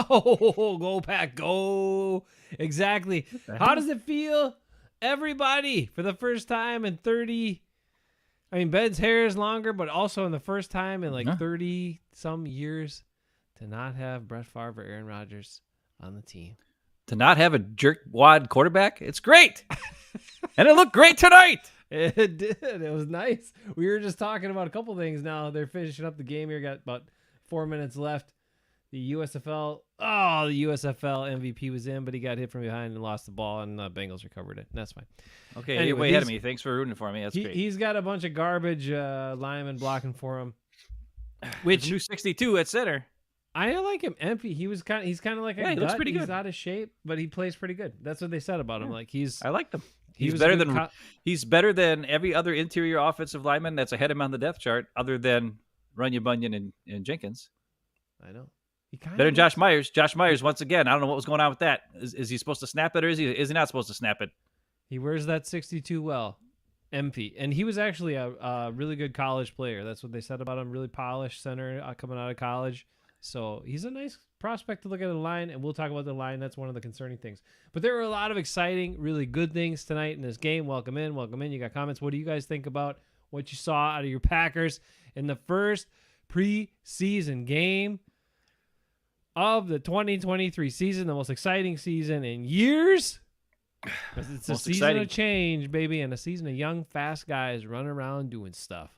Oh, go Pack, go. Exactly. How does it feel? Everybody, for the first time in 30, I mean, Ben's hair is longer, but also in the first time in like 30 some years to not have Brett Favre or Aaron Rodgers on the team. To not have a jerkwad quarterback? It's great. And it looked great tonight. It did. It was nice. We were just talking about a couple things now. They're finishing up the game here. Got about 4 minutes left. The USFL MVP was in, but he got hit from behind and lost the ball, and the Bengals recovered it. That's fine. Okay, anyway, you're way ahead of me. Thanks for rooting for me. That's great. He's got a bunch of garbage linemen blocking for him. Which new 62 at center. I like him. MP. He's kind of like a gut. He looks pretty good. He's out of shape, but he plays pretty good. That's what they said about him. Like I like him. He's better than every other interior offensive lineman that's ahead of him on the depth chart, other than Runyon Bunyan and Jenkins. I know. Better than Josh Myers. Josh Myers, once again, I don't know what was going on with that. Is he supposed to snap it, or is he not supposed to snap it? He wears that 62 well. MP. And he was actually a really good college player. That's what they said about him. Really polished center coming out of college. So he's a nice prospect to look at the line, and we'll talk about the line. That's one of the concerning things. But there were a lot of exciting, really good things tonight in this game. Welcome in. You got comments. What do you guys think about what you saw out of your Packers in the first preseason game of the 2023 season, the most exciting season in years? It's a season of change, baby, and a season of young, fast guys running around doing stuff.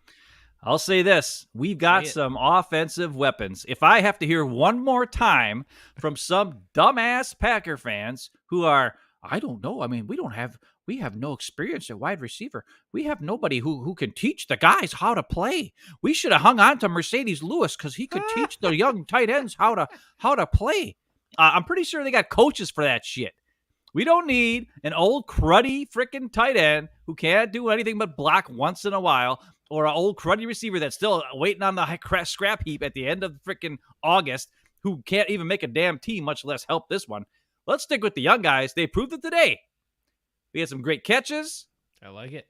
I'll say this. We've got some offensive weapons. If I have to hear one more time from some dumbass Packer fans who are, I don't know. I mean, we have no experience at wide receiver. We have nobody who can teach the guys how to play. We should have hung on to Mercedes Lewis because he could teach the young tight ends how to play. I'm pretty sure they got coaches for that shit. We don't need an old cruddy freaking tight end who can't do anything but block once in a while, or an old cruddy receiver that's still waiting on the scrap heap at the end of freaking August who can't even make a damn team, much less help this one. Let's stick with the young guys. They proved it today. We had some great catches. I like it.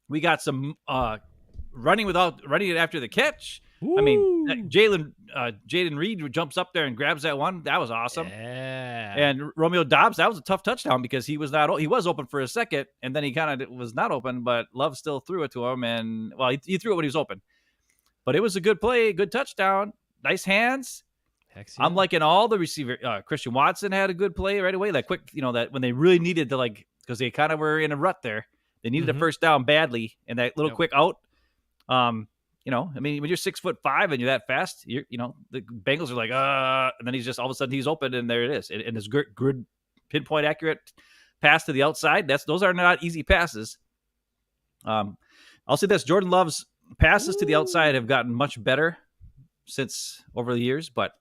We got some running it after the catch. Ooh. I mean, Jaden Reed jumps up there and grabs that one. That was awesome. Yeah. And Romeo Doubs, that was a tough touchdown because he was open for a second, and then he kind of was not open, but Love still threw it to him. And he threw it when he was open. But it was a good play, good touchdown, nice hands. Heck yeah. I'm liking all the receiver. Christian Watson had a good play right away. That quick, that when they really needed to, because they kind of were in a rut there. They needed a first down badly, and that little quick out. I mean, when you're 6'5" and you're that fast, the Bengals are like, and then he's just all of a sudden he's open, and there it is. And his good pinpoint accurate pass to the outside. Those are not easy passes. I'll say this: Jordan Love's passes to the outside have gotten much better since over the years, but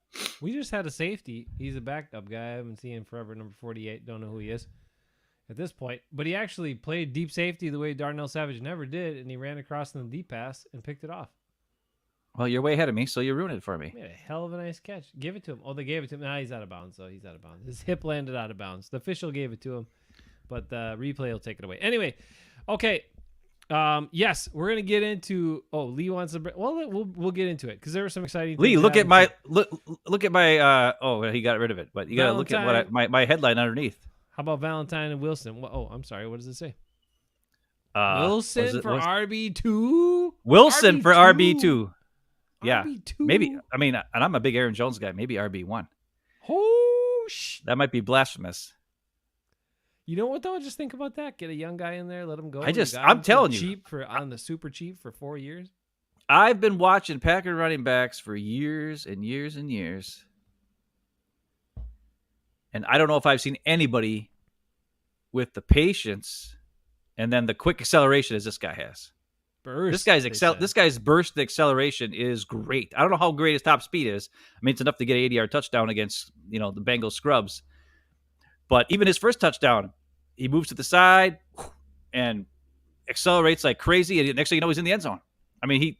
we just had a safety. He's a backup guy. I haven't seen him forever. Number 48. Don't know who he is at this point, but he actually played deep safety the way Darnell Savage never did, and he ran across in the deep pass and picked it off. Well, you're way ahead of me, so you ruined it for me. He made a hell of a nice catch. Give it to him. Oh, they gave it to him. Nah, he's out of bounds, so he's out of bounds. His hip landed out of bounds. The official gave it to him, but the replay will take it away. Anyway, okay. Yes, we're gonna get into. Oh, Lee wants to. Well, we'll get into it because there were some exciting. Lee, look at my. Oh, he got rid of it, but you gotta look at what my headline underneath. How about Valentine and Wilson? Oh, I'm sorry. What does it say? Wilson for RB2? Wilson for RB2. Yeah. RB2? Maybe. I mean, and I'm a big Aaron Jones guy. Maybe RB1. Oh, that might be blasphemous. You know what, though? Just think about that. Get a young guy in there. Let him go. I'm telling you. On the super cheap for 4 years. I've been watching Packer running backs for years and years and years. And I don't know if I've seen anybody with the patience and then the quick acceleration as this guy has. Burst, this guy's burst acceleration is great. I don't know how great his top speed is. I mean, it's enough to get an 80-yard touchdown against, the Bengals scrubs. But even his first touchdown, he moves to the side and accelerates like crazy. And next thing you know, he's in the end zone. I mean,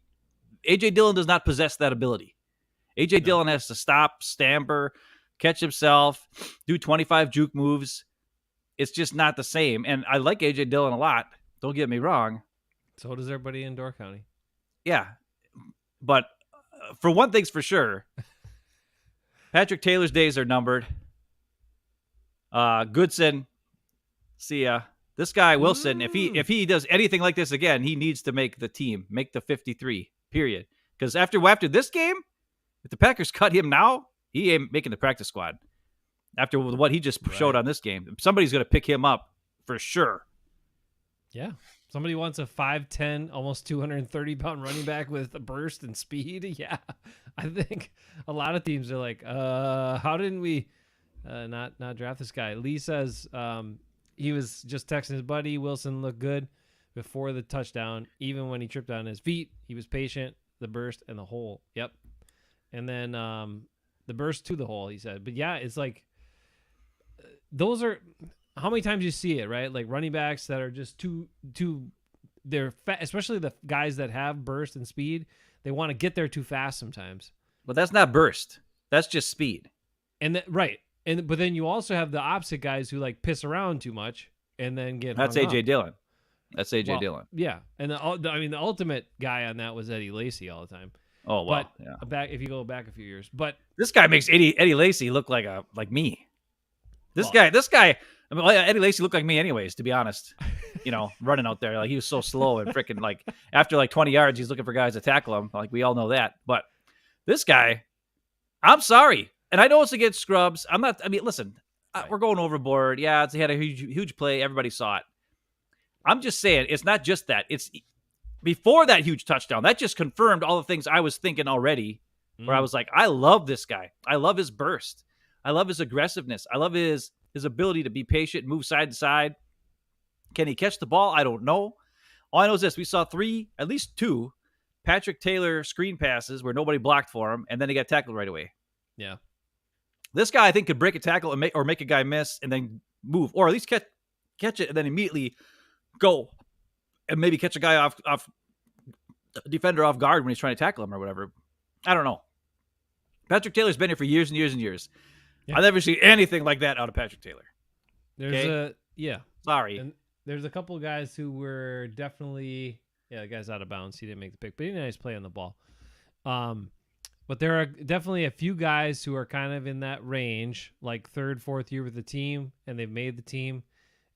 A.J. Dillon does not possess that ability. A.J. Dillon has to stop, stamper, catch himself, do 25 juke moves. It's just not the same. And I like A.J. Dillon a lot. Don't get me wrong. So does everybody in Door County. Yeah. But for one thing's for sure, Patrick Taylor's days are numbered. Goodson, see ya. This guy Wilson, if he does anything like this again, he needs to make the team, make the 53. Period. Because after this game, if the Packers cut him now, he ain't making the practice squad. After what he just showed on this game, somebody's going to pick him up for sure. Yeah. Somebody wants a 5'10", almost 230-pound running back with a burst and speed. Yeah. I think a lot of teams are like, how didn't we not draft this guy? Lee says he was just texting his buddy. Wilson looked good before the touchdown. Even when he tripped on his feet, he was patient. The burst and the hole. Yep. And then the burst to the hole, he said. But, yeah, it's like those are – how many times you see it, right? Like running backs that are just too they're especially the guys that have burst and speed. They want to get there too fast sometimes. But that's not burst. That's just speed. And right. But then you also have the opposite guys who like piss around too much and then get That's hung AJ up. Dillon. That's AJ Dillon. Yeah. And the ultimate guy on that was Eddie Lacy all the time. Oh, wow. But if you go back a few years. But this guy makes Eddie Lacy look like me. This guy I mean, Eddie Lacy looked like me anyways, to be honest. Running out there. Like, he was so slow and freaking, like, after, like, 20 yards, he's looking for guys to tackle him. Like, we all know that. But this guy, I'm sorry. And I know it's against scrubs. Listen, we're going overboard. Yeah, he had a huge play. Everybody saw it. I'm just saying, it's not just that. It's before that huge touchdown. That just confirmed all the things I was thinking already, where I was like, I love this guy. I love his burst. I love his aggressiveness. I love his ability to be patient, move side to side. Can he catch the ball? I don't know. All I know is this. We saw at least two Patrick Taylor screen passes where nobody blocked for him, and then he got tackled right away. Yeah. This guy, I think, could break a tackle and make a guy miss and then move, or at least catch it and then immediately go and maybe catch a guy off defender off guard when he's trying to tackle him or whatever. I don't know. Patrick Taylor's been here for years and years and years. Yeah. I've never seen anything like that out of Patrick Taylor. Sorry. And there's a couple of guys who were definitely, the guy's out of bounds. He didn't make the pick, but he had a nice play on the ball. But there are definitely a few guys who are kind of in that range, like third, fourth year with the team, and they've made the team,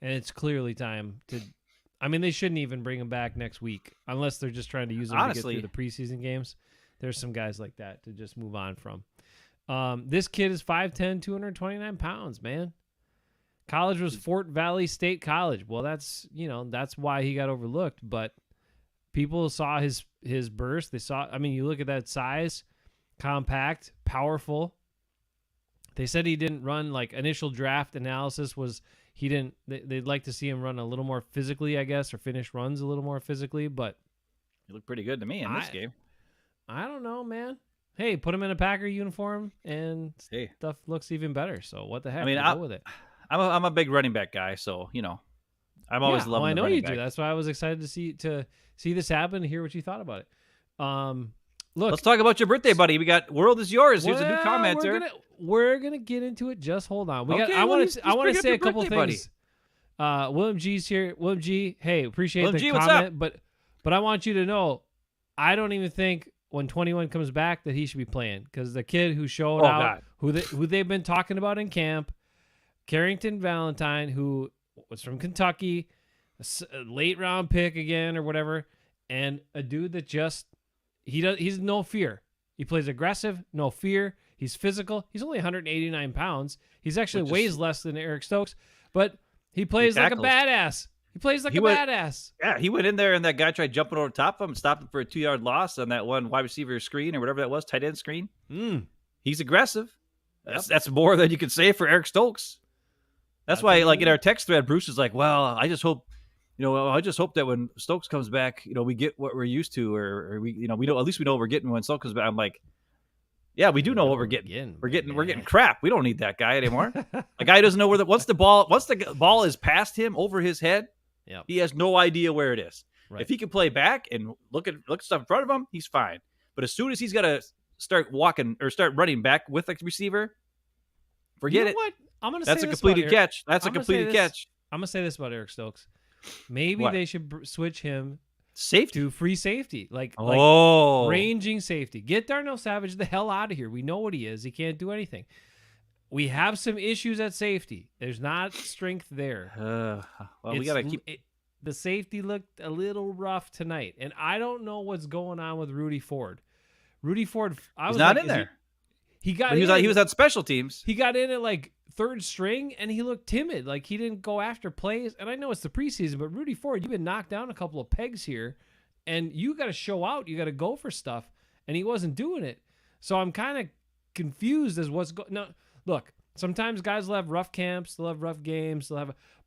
and it's clearly time to. I mean, they shouldn't even bring him back next week unless they're just trying to use him to get through the preseason games. There's some guys like that to just move on from. This kid is 5'10", 229 pounds, man. College was Fort Valley State College. Well, that's why he got overlooked, but people saw his burst. They saw, you look at that size, compact, powerful. They said he didn't run, like, initial draft analysis was they'd like to see him run a little more physically, I guess, or finish runs a little more physically, but he looked pretty good to me in this game. I don't know, man. Hey, put him in a Packer uniform and stuff looks even better. So what the heck? Go with it. I'm a big running back guy, so I'm always loving. I know you do. That's why I was excited to see this happen and hear what you thought about it. Look, let's talk about your birthday, buddy. We got "World Is Yours." Here's a new commenter. We're gonna get into it. Just hold on. I want to say a couple things. William G's here. William G. Hey, appreciate William the G, comment, but I want you to know, I don't even think when 21 comes back that he should be playing, because the kid who showed out, who they've been talking about in camp, Carrington Valentine, who was from Kentucky, a late round pick again or whatever, and a dude that he's no fear. He plays aggressive, no fear. He's physical. He's only 189 pounds. He's actually weighs less than Eric Stokes, but he plays like a badass. He plays like a badass. Yeah, he went in there and that guy tried jumping over top of him, stopped him for a 2-yard loss on that one wide receiver screen or whatever that was, tight end screen. He's aggressive. That's more than you can say for Eric Stokes. That's why, like, in our text thread, Bruce is like, well, I just hope that when Stokes comes back, we get what we're used to, or we know, at least we know what we're getting when Stokes comes back. I'm like, yeah, we do know what we're getting. We're getting crap. We don't need that guy anymore. A guy doesn't know once the ball is past him over his head, he has no idea where it is. Right. If he can play back and look at stuff in front of him, he's fine. But as soon as he's got to start walking or start running back with the receiver, forget it. What? That's a completed catch. That's a completed catch. I'm gonna say this about Eric Stokes. Maybe they should switch him Safety. to free safety, like Oh. ranging safety. Get Darnell Savage the hell out of here. We know what he is. He can't do anything. We have some issues at safety. There's not strength there. We got to keep. The safety looked a little rough tonight, and I don't know what's going on with Rudy Ford. Rudy Ford, He's not in there. He got. But he was on special teams. He got in at like third string, and he looked timid. Like he didn't go after plays. And I know it's the preseason, but Rudy Ford, you've been knocked down a couple of pegs here, and you got to show out. You got to go for stuff, and he wasn't doing it. So I'm kind of confused as what's going. No, look. Sometimes guys will have rough camps, they'll have rough games,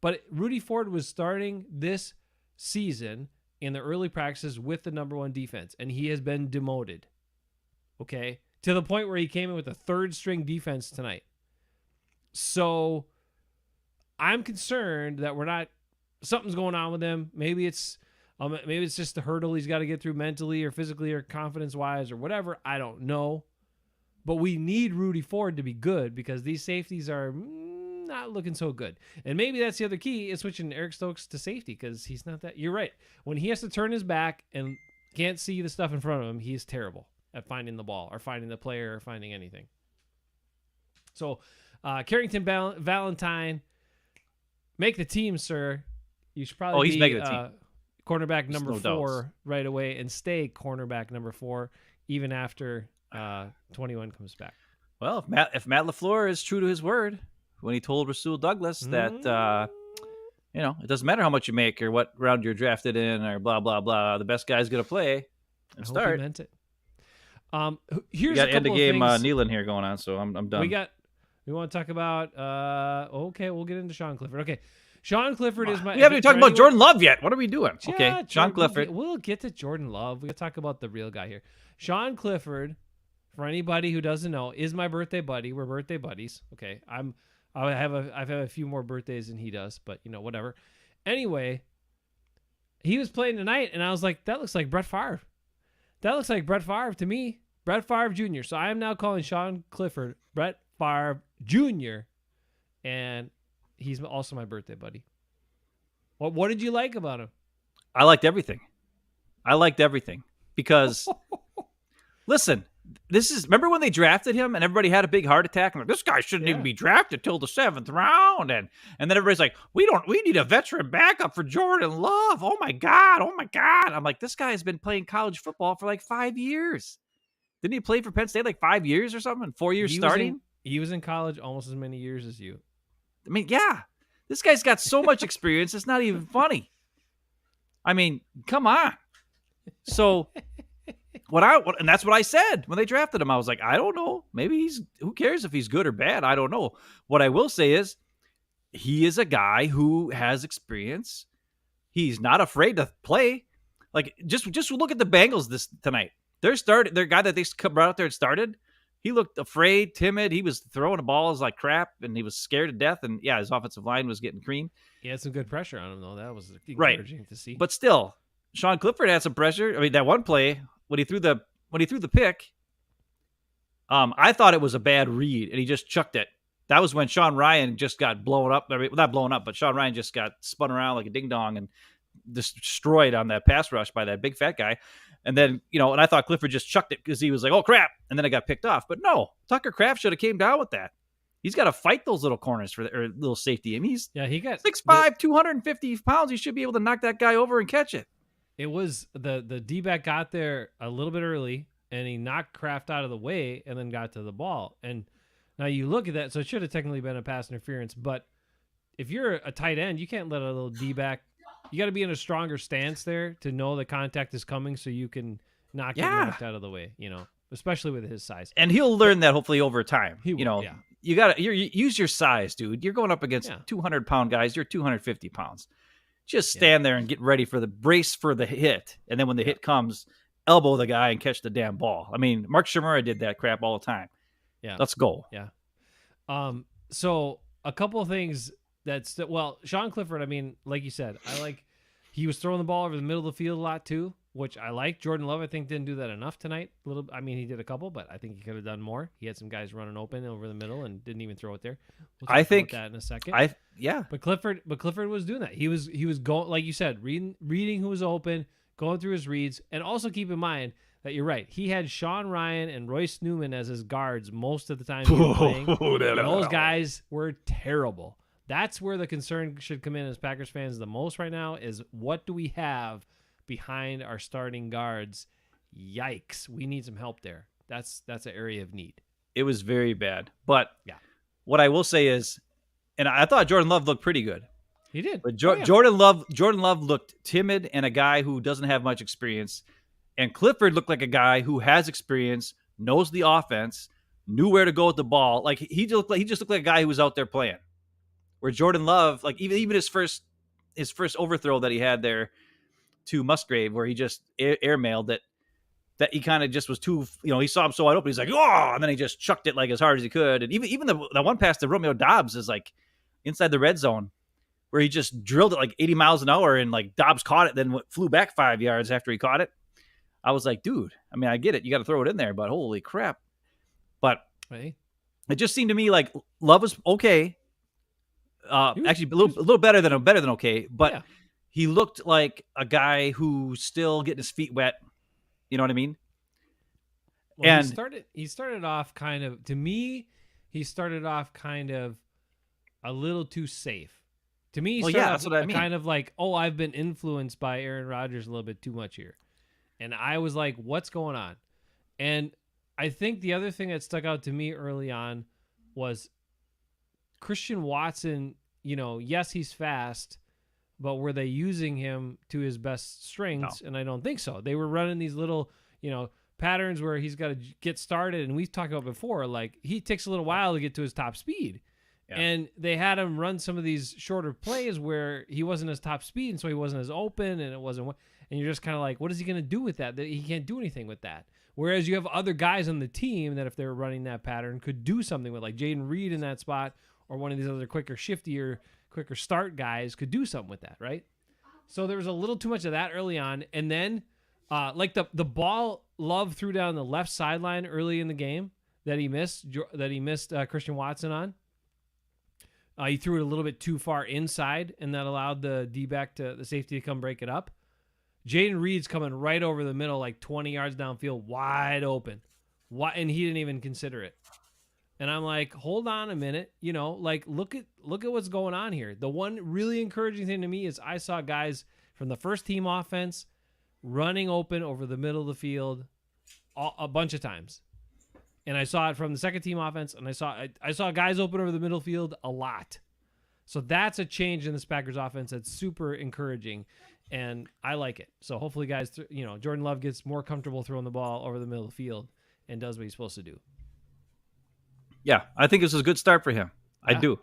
but Rudy Ford was starting this season in the early practices with the number 1 defense, and he has been demoted. Okay? To the point where he came in with a third string defense tonight. So I'm concerned that something's going on with him. Maybe it's just the hurdle he's got to get through mentally or physically or confidence-wise or whatever. I don't know. But we need Rudy Ford to be good because these safeties are not looking so good. And maybe that's the other key is switching Eric Stokes to safety because he's not that. You're right. When he has to turn his back and can't see the stuff in front of him, he's terrible at finding the ball or finding the player or finding anything. So Carrington Valentine, make the team, sir. You should probably he's making the team. Cornerback number 4 doubts. right away and stay cornerback number 4 even after 21 comes back. Well, if Matt LaFleur is true to his word when he told Rasul Douglas that it doesn't matter how much you make or what round you're drafted in or blah blah blah, the best guy's gonna play and start. Hope he meant it. Here's we got a couple end of game things. Nealon here going on, so I'm done. We want to talk about okay, we'll get into Sean Clifford. Okay. Sean Clifford is my. We haven't even talked about Jordan Love yet. What are we doing? Yeah, okay, Sean Clifford. We'll get to Jordan Love. We'll talk about the real guy here. Sean Clifford, for anybody who doesn't know, is my birthday buddy. We're birthday buddies. Okay, I've had a few more birthdays than he does, but whatever. Anyway, he was playing tonight, and I was like, that looks like Brett Favre. That looks like Brett Favre to me. Brett Favre Jr. So I am now calling Sean Clifford Brett Favre Jr. And he's also my birthday buddy. What did you like about him? I liked everything. Because, listen, remember when they drafted him and everybody had a big heart attack? And like, this guy shouldn't even be drafted till the 7th round. And then everybody's like, we need a veteran backup for Jordan Love. Oh my God. I'm like, this guy has been playing college football for like 5 years. Didn't he play for Penn State like 5 years or something? 4 years starting? He was in college almost as many years as you. I mean, yeah. This guy's got so much experience, it's not even funny. I mean, come on. So, and that's what I said when they drafted him. I was like, I don't know. Maybe who cares if he's good or bad? I don't know. What I will say is he is a guy who has experience. He's not afraid to play. Like, just look at the Bengals tonight. Their guy that they brought out there and started, he looked afraid, timid. He was throwing the balls like crap, and he was scared to death. And, yeah, his offensive line was getting creamed. He had some good pressure on him, though. That was encouraging to see. But still, Sean Clifford had some pressure. I mean, that one play, when he threw the pick, I thought it was a bad read, and he just chucked it. That was when Sean Ryan just got blown up. I mean, not blown up, but Sean Ryan just got spun around like a ding-dong and destroyed on that pass rush by that big fat guy. And then, and I thought Clifford just chucked it because he was like, oh, crap. And then it got picked off. But no, Tucker Kraft should have came down with that. He's got to fight those little corners or little safety. I mean, he got 6'5", 250 pounds. He should be able to knock that guy over and catch it. It was the D-back got there a little bit early, and he knocked Kraft out of the way and then got to the ball. And now you look at that, so it should have technically been a pass interference. But if you're a tight end, you can't let a little D-back. You got to be in a stronger stance there to know the contact is coming so you can not get knocked out of the way, especially with his size. And he'll learn that hopefully over time. He will, You got to use your size, dude. You're going up against 200-pound guys. You're 250 pounds. Just stand there and get ready for the brace for the hit. And then when the hit comes, elbow the guy and catch the damn ball. I mean, Mark Shimura did that crap all the time. Yeah. Let's go. Yeah. So a couple of things Sean Clifford, I mean, like you said, he was throwing the ball over the middle of the field a lot too, which I like. Jordan Love, I think, didn't do that enough tonight. He did a couple, but I think he could have done more. He had some guys running open over the middle and didn't even throw it there. We'll talk about that in a second. But Clifford was doing that. He was going, like you said, reading who was open, going through his reads. And also keep in mind that you're right. He had Sean Ryan and Royce Newman as his guards most of the time he was playing. And those guys were terrible. That's where the concern should come in as Packers fans the most right now is what do we have behind our starting guards? Yikes. We need some help there. That's an area of need. It was very bad. But what I will say is, and I thought Jordan Love looked pretty good. He did. But Jordan Love looked timid and a guy who doesn't have much experience. And Clifford looked like a guy who has experience, knows the offense, knew where to go with the ball. Like he just looked like a guy who was out there playing. Where Jordan Love, like even his first overthrow that he had there to Musgrave, where he just airmailed it, that he kind of just was too, he saw him so wide open. He's like, oh, and then he just chucked it like as hard as he could. And even the one pass to Romeo Dobbs is like inside the red zone, where he just drilled it like 80 miles an hour, and like Dobbs caught it, then flew back 5 yards after he caught it. I was like, dude, I mean, I get it, you got to throw it in there, but holy crap! But it just seemed to me like Love was okay. Actually, a little better than okay, but he looked like a guy who's still getting his feet wet. You know what I mean? Well, and he started off kind of, to me, a little too safe. To me, that's what I mean. Kind of like, I've been influenced by Aaron Rodgers a little bit too much here, and I was like, what's going on? And I think the other thing that stuck out to me early on was Christian Watson. Yes, he's fast, but were they using him to his best strengths? No. And I don't think so. They were running these little, patterns where he's got to get started. And we've talked about before, like he takes a little while to get to his top speed. Yeah. And they had him run some of these shorter plays where he wasn't his top speed, and so he wasn't as open, and it wasn't. And you're just kind of like, what is he going to do with that? He can't do anything with that. Whereas you have other guys on the team that if they were running that pattern could do something with, like Jaden Reed in that spot, or one of these other quicker start guys could do something with that, right? So there was a little too much of that early on. And then like the ball Love threw down the left sideline early in the game that he missed Christian Watson on. He threw it a little bit too far inside, and that allowed the D-back the safety to come break it up. Jaden Reed's coming right over the middle, like 20 yards downfield, wide open. And he didn't even consider it. And I'm like, hold on a minute, like look at what's going on here. The one really encouraging thing to me is I saw guys from the first team offense running open over the middle of the field a bunch of times. And I saw it from the second team offense, and I saw guys open over the middle field a lot. So that's a change in this Packers offense that's super encouraging, and I like it. So hopefully guys, Jordan Love gets more comfortable throwing the ball over the middle of the field and does what he's supposed to do. Yeah, I think this is a good start for him. Yeah. I do.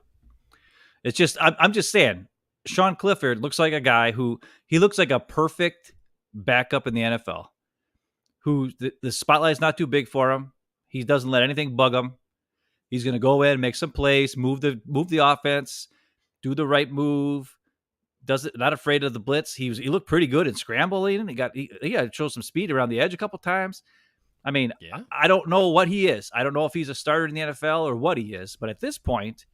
It's just, I'm just saying, Sean Clifford looks like a guy he looks like a perfect backup in the NFL, who the spotlight's not too big for him. He doesn't let anything bug him. He's going to go in, make some plays, move the offense, do the right move. Not afraid of the blitz. He looked pretty good in scrambling. He got to show some speed around the edge a couple times. I mean, I don't know what he is. I don't know if he's a starter in the NFL or what he is. But at this point,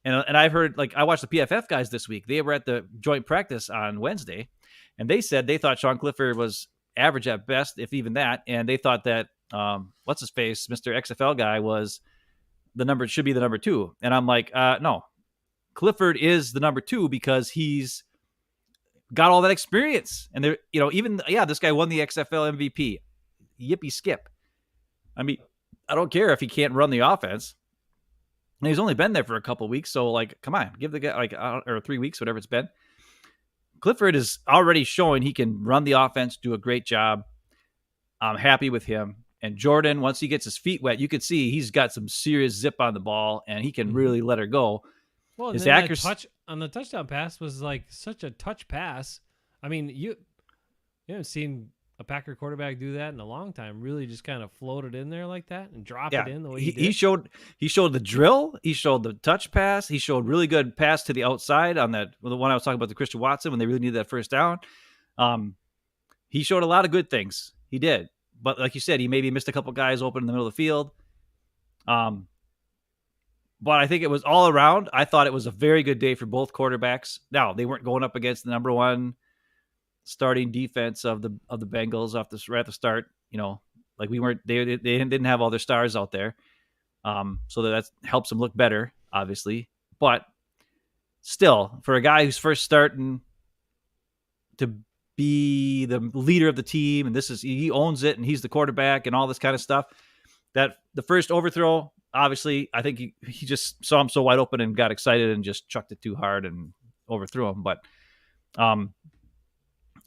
and I've heard, like, I watched the PFF guys this week. They were at the joint practice on Wednesday, and they said they thought Sean Clifford was average at best, if even that. And they thought that what's his face, Mr. XFL guy, should be the number 2. And I'm like, no, Clifford is the number 2 because he's got all that experience. And there, this guy won the XFL MVP. Yippee skip. I mean, I don't care if he can't run the offense. And he's only been there for a couple of weeks, so like, come on, give the guy or 3 weeks, whatever it's been. Clifford is already showing he can run the offense, do a great job. I'm happy with him. And Jordan, once he gets his feet wet, you could see he's got some serious zip on the ball, and he can really let her go. Well, his accuracy touch on the touchdown pass was like such a touch pass. I mean, you haven't seen a Packer quarterback do that in a long time. Really, just kind of float it in there like that and drop it in the way he did. He showed the drill. He showed the touch pass. He showed really good pass to the outside on the one I was talking about, the Christian Watson, when they really needed that first down. He showed a lot of good things. He did. But like you said, he maybe missed a couple guys open in the middle of the field. But I think it was all around. I thought it was a very good day for both quarterbacks. Now, they weren't going up against the number 1 starting defense of the Bengals right at the start. Like we weren't they didn't have all their stars out there, so that helps them look better, obviously. But still, for a guy who's first starting to be the leader of the team, and he owns it, and he's the quarterback, and all this kind of stuff. That the first overthrow, obviously, I think he just saw him so wide open and got excited and just chucked it too hard and overthrew him. But, and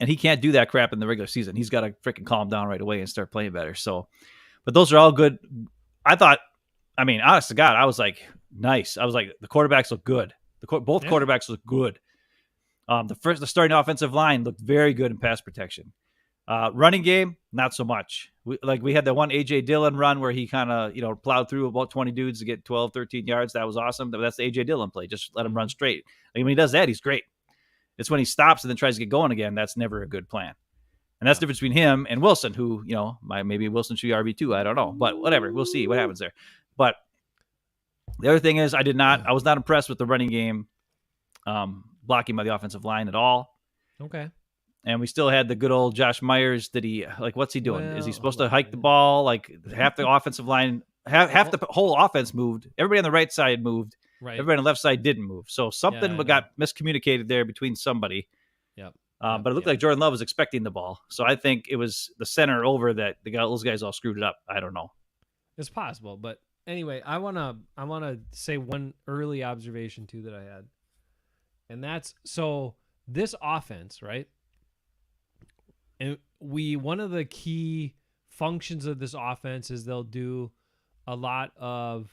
he can't do that crap in the regular season. He's got to freaking calm down right away and start playing better. So, but those are all good. Honest to God, I was like, nice. I was like, the quarterbacks look good. Both quarterbacks look good. The starting offensive line looked very good in pass protection. Running game, not so much. We had that one A.J. Dillon run where he kind of, plowed through about 20 dudes to get 12, 13 yards. That was awesome. That's the A.J. Dillon play. Just let him run straight. When he does that, he's great. It's when he stops and then tries to get going again. That's never a good plan. And that's the difference between him and Wilson, who, maybe Wilson should be RB2. I don't know. But whatever. We'll see what happens there. But the other thing is I was not impressed with the running game blocking by the offensive line at all. Okay. And we still had the good old Josh Myers. What's he doing? Is he supposed to hike the ball? Like half the offensive line, half the whole offense moved. Everybody on the right side moved. Right. Everybody on the left side didn't move. So something got miscommunicated there between somebody. Yep. But it looked like Jordan Love was expecting the ball. So I think it was the center over that those guys all screwed it up. I don't know. It's possible. But anyway, I wanna say one early observation too that I had. And that's this offense, right? And one of the key functions of this offense is they'll do a lot of,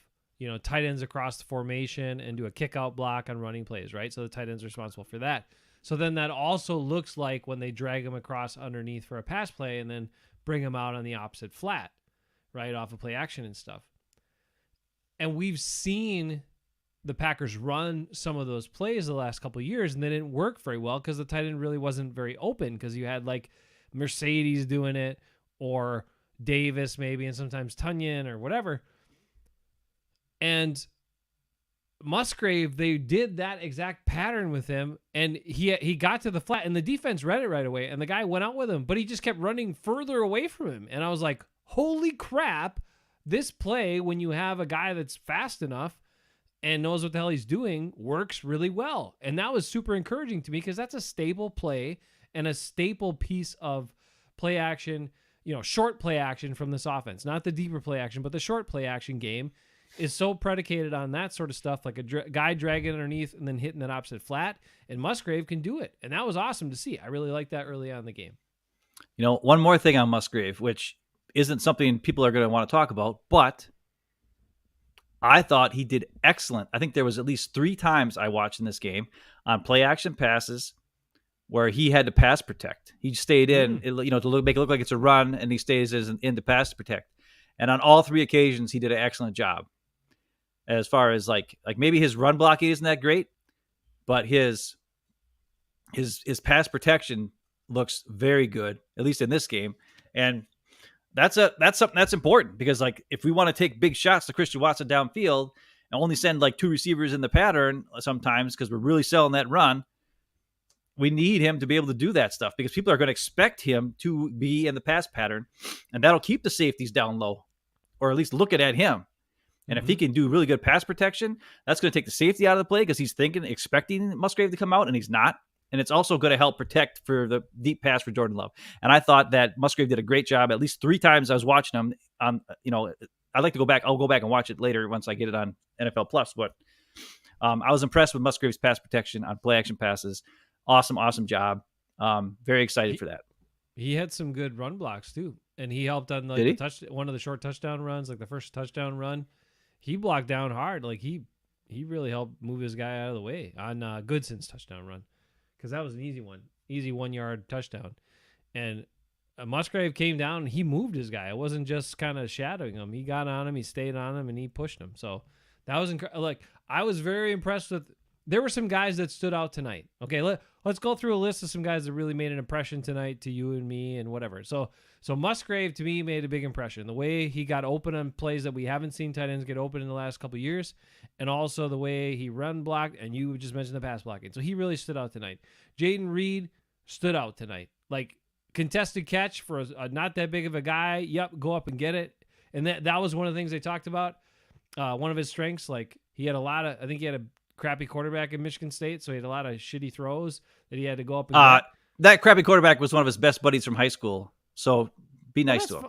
tight ends across the formation and do a kick out block on running plays, right? So the tight end's responsible for that. So then that also looks like when they drag them across underneath for a pass play and then bring them out on the opposite flat, right? Off of play action and stuff. And we've seen the Packers run some of those plays the last couple of years and they didn't work very well because the tight end really wasn't very open because you had like Mercedes doing it or Davis maybe and sometimes Tunyon or whatever. And Musgrave, they did that exact pattern with him and he got to the flat and the defense read it right away and the guy went out with him, but he just kept running further away from him. And I was like, holy crap, this play when you have a guy that's fast enough and knows what the hell he's doing works really well. And that was super encouraging to me because that's a staple play and a staple piece of play action, short play action from this offense. Not the deeper play action, but the short play action game is so predicated on that sort of stuff, like a guy dragging underneath and then hitting that opposite flat. And Musgrave can do it. And that was awesome to see. I really liked that early on in the game. One more thing on Musgrave, which isn't something people are going to want to talk about, but I thought he did excellent. I think there was at least 3 times I watched in this game on play action passes where he had to pass protect. He stayed in, to make it look like it's a run, and he stays in to pass protect. And on all 3 occasions, he did an excellent job. As far as like maybe his run blocking isn't that great, but his pass protection looks very good, at least in this game. And that's something that's important because if we want to take big shots to Christian Watson downfield and only send 2 receivers in the pattern sometimes because we're really selling that run, we need him to be able to do that stuff because people are going to expect him to be in the pass pattern, and that'll keep the safeties down low or at least looking at him. And if he can do really good pass protection, that's going to take the safety out of the play because he's expecting Musgrave to come out, and he's not. And it's also going to help protect for the deep pass for Jordan Love. And I thought that Musgrave did a great job. At least 3 times I was watching him. I'd like to go back. I'll go back and watch it later once I get it on NFL Plus. But I was impressed with Musgrave's pass protection on play action passes. Awesome job. Very excited for that. He had some good run blocks too, and he helped on one of the short touchdown runs, like the first touchdown run. He blocked down hard. Like he really helped move his guy out of the way on Goodson's touchdown run because that was an easy 1-yard touchdown. And Musgrave came down and he moved his guy. It wasn't just kind of shadowing him. He got on him, he stayed on him, and he pushed him. So that was I was very impressed with. There were some guys that stood out tonight. Okay, let's go through a list of some guys that really made an impression tonight to you and me and whatever. So Musgrave, to me, made a big impression. The way he got open on plays that we haven't seen tight ends get open in the last couple of years, and also the way he run blocked, and you just mentioned the pass blocking. So he really stood out tonight. Jaden Reed stood out tonight. like contested catch for a not that big of a guy. Yep, go up and get it. And that was one of the things they talked about. One of his strengths, like he had I think he had a crappy quarterback in Michigan State, so he had a lot of shitty throws that he had to go up and get. That crappy quarterback was one of his best buddies from high school, so be nice to him.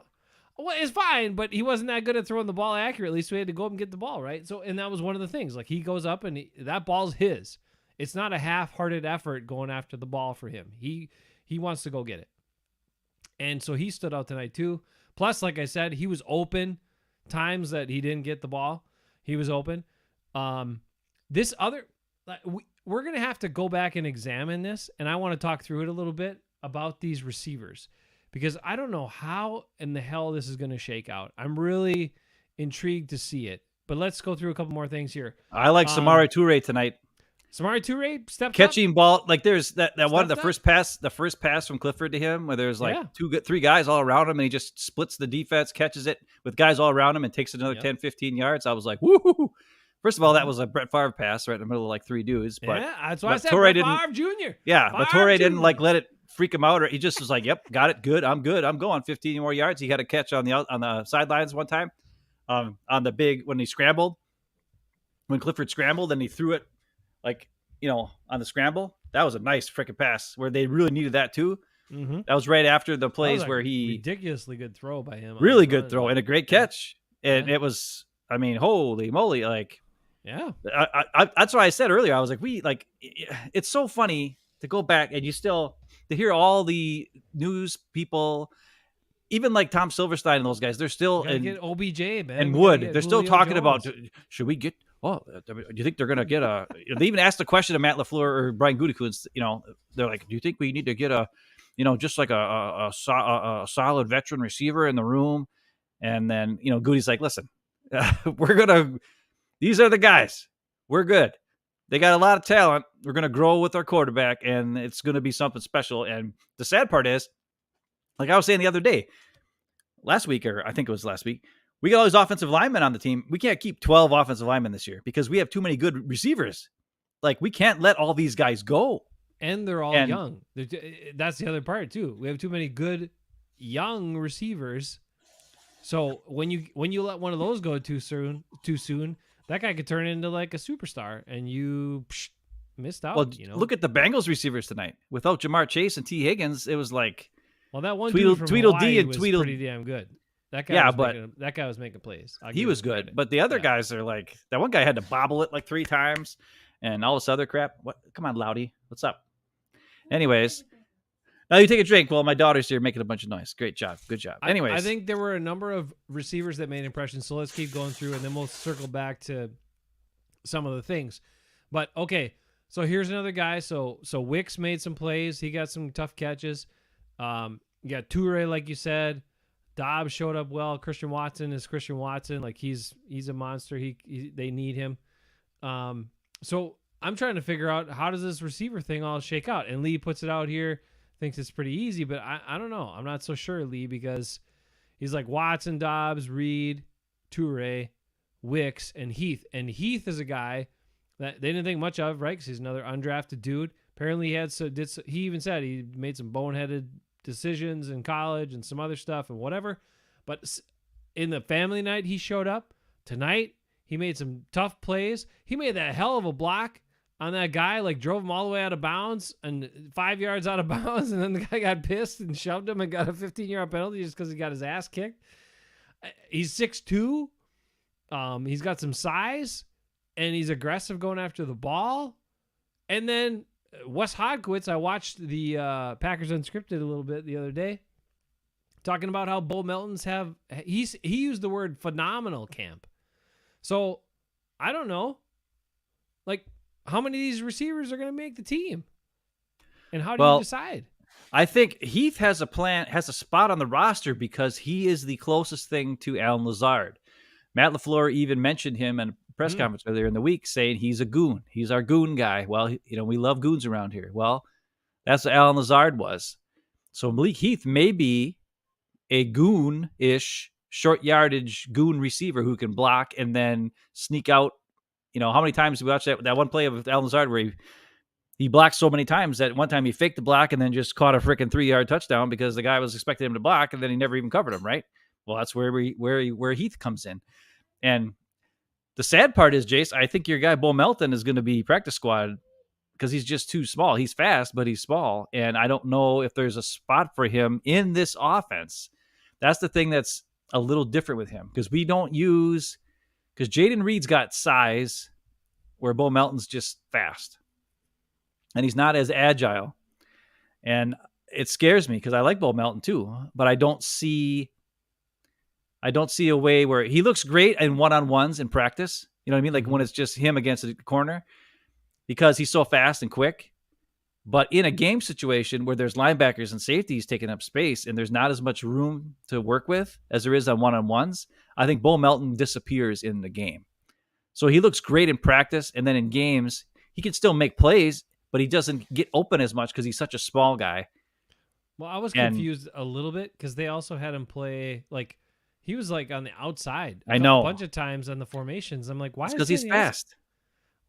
Well, it's fine, but he wasn't that good at throwing the ball accurately, so he had to go up and get the ball, right? So, and that was one of the things. Like, he goes up, and that ball's his. It's not a half-hearted effort going after the ball for him. He wants to go get it. And so he stood out tonight, too. Plus, like I said, he was open times that he didn't get the ball. He was open. This other... We're going to have to go back and examine this, and I want to talk through it a little bit about these receivers. Because I don't know how in the hell this is going to shake out. I'm really intrigued to see it. But let's go through a couple more things here. I like Samori Toure tonight. Samori Toure stepped catching up. Ball. Like there's that one, the first pass from Clifford to him, where there's like three guys all around him, and he just splits the defense, catches it with guys all around him, and takes another 10, 15 yards. I was like, woo! First of all, that was a Brett Favre pass right in the middle of like three dudes. But that's why I said Brett Favre Jr. Yeah, but Toure didn't like let it freak him out, or he just was like, "Yep, got it, good. I'm going 15 more yards." He had a catch on the sidelines one time, on the big when he scrambled, when Clifford scrambled and he threw it like on the scramble. That was a nice freaking pass where they really needed that too. Mm-hmm. That was right after the plays where he ridiculously good throw by him, really good throw and a great catch, and it was. I mean, holy moly! Like, I that's why I said earlier. I was like, it's so funny to go back and to hear all the news people, even like Tom Silverstein and those guys, they're still get OBJ, man, and Wood. They're still talking about, should we get? Oh, do you think they're going to get a? They even asked the question to Matt LaFleur or Brian Gutekunst. They're like, do you think we need to get a, just like a solid veteran receiver in the room? And then Goody's like, listen, these are the guys. We're good. They got a lot of talent. We're going to grow with our quarterback, and it's going to be something special. And the sad part is, like I was saying the other day, last week, or I think it was last week, we got all these offensive linemen on the team. We can't keep 12 offensive linemen this year because we have too many good receivers. Like, we can't let all these guys go. And they're all young. That's the other part, too. We have too many good young receivers. So when you let one of those go too soon, that guy could turn into like a superstar, and you missed out. Well, look at the Bengals receivers tonight. Without Jamar Chase and T. Higgins, it was like that one dude from Hawaii was pretty damn good. That guy was making plays. He was good, but the other guys are like that. One guy had to bobble it like 3 times, and all this other crap. What? Come on, Loudy, what's up? Anyways. Now you take a drink while my daughter's here making a bunch of noise. Great job. Good job. Anyways. I think there were a number of receivers that made impressions, so let's keep going through, and then we'll circle back to some of the things. But, okay, so here's another guy. So Wicks made some plays. He got some tough catches. You got Toure, like you said. Dobbs showed up well. Christian Watson is Christian Watson. Like, he's a monster. They need him. So I'm trying to figure out, how does this receiver thing all shake out? And Lee puts it out here. Thinks it's pretty easy, but I don't know. I'm not so sure, Lee, because he's like Watson, Dobbs, Reed, Toure, Wicks, and Heath. And Heath is a guy that they didn't think much of, right? Because he's another undrafted dude. Apparently, he even said he made some boneheaded decisions in college and some other stuff and whatever. But in the family night, he showed up. Tonight, he made some tough plays. He made that hell of a block on that guy, like drove him all the way out of bounds and 5 yards out of bounds, and then the guy got pissed and shoved him and got a 15-yard penalty just because he got his ass kicked. He's 6'2". He's got some size, and he's aggressive going after the ball. And then Wes Hodkiewicz, I watched the Packers Unscripted a little bit the other day, talking about how Bo Melton's he used the word phenomenal camp. So, I don't know. Like, how many of these receivers are going to make the team? And how do you decide? I think Heath has a spot on the roster because he is the closest thing to Allen Lazard. Matt LaFleur even mentioned him in a press conference earlier in the week, saying he's a goon. He's our goon guy. Well, we love goons around here. Well, that's what Allen Lazard was. So Malik Heath may be a goon-ish, short yardage goon receiver who can block and then sneak out. How many times we watched that one play of Allen Lazard where he blocked so many times that one time he faked the block and then just caught a freaking 3-yard touchdown because the guy was expecting him to block and then he never even covered him, right? Well, that's where Heath comes in. And the sad part is, Jace, I think your guy Bo Melton is going to be practice squad because he's just too small. He's fast, but he's small. And I don't know if there's a spot for him in this offense. That's the thing that's a little different with him because because Jaden Reed's got size where Bo Melton's just fast. And he's not as agile. And it scares me because I like Bo Melton too, but I don't see a way where he looks great in one-on-ones in practice. You know what I mean? Like when it's just him against the corner because he's so fast and quick. But in a game situation where there's linebackers and safeties taking up space and there's not as much room to work with as there is on one-on-ones, I think Bo Melton disappears in the game. So he looks great in practice, and then in games, he can still make plays, but he doesn't get open as much because he's such a small guy. Well, I was confused a little bit because they also had him play like he was like on the outside. I know a bunch of times on the formations. I'm like, why? Because he's fast.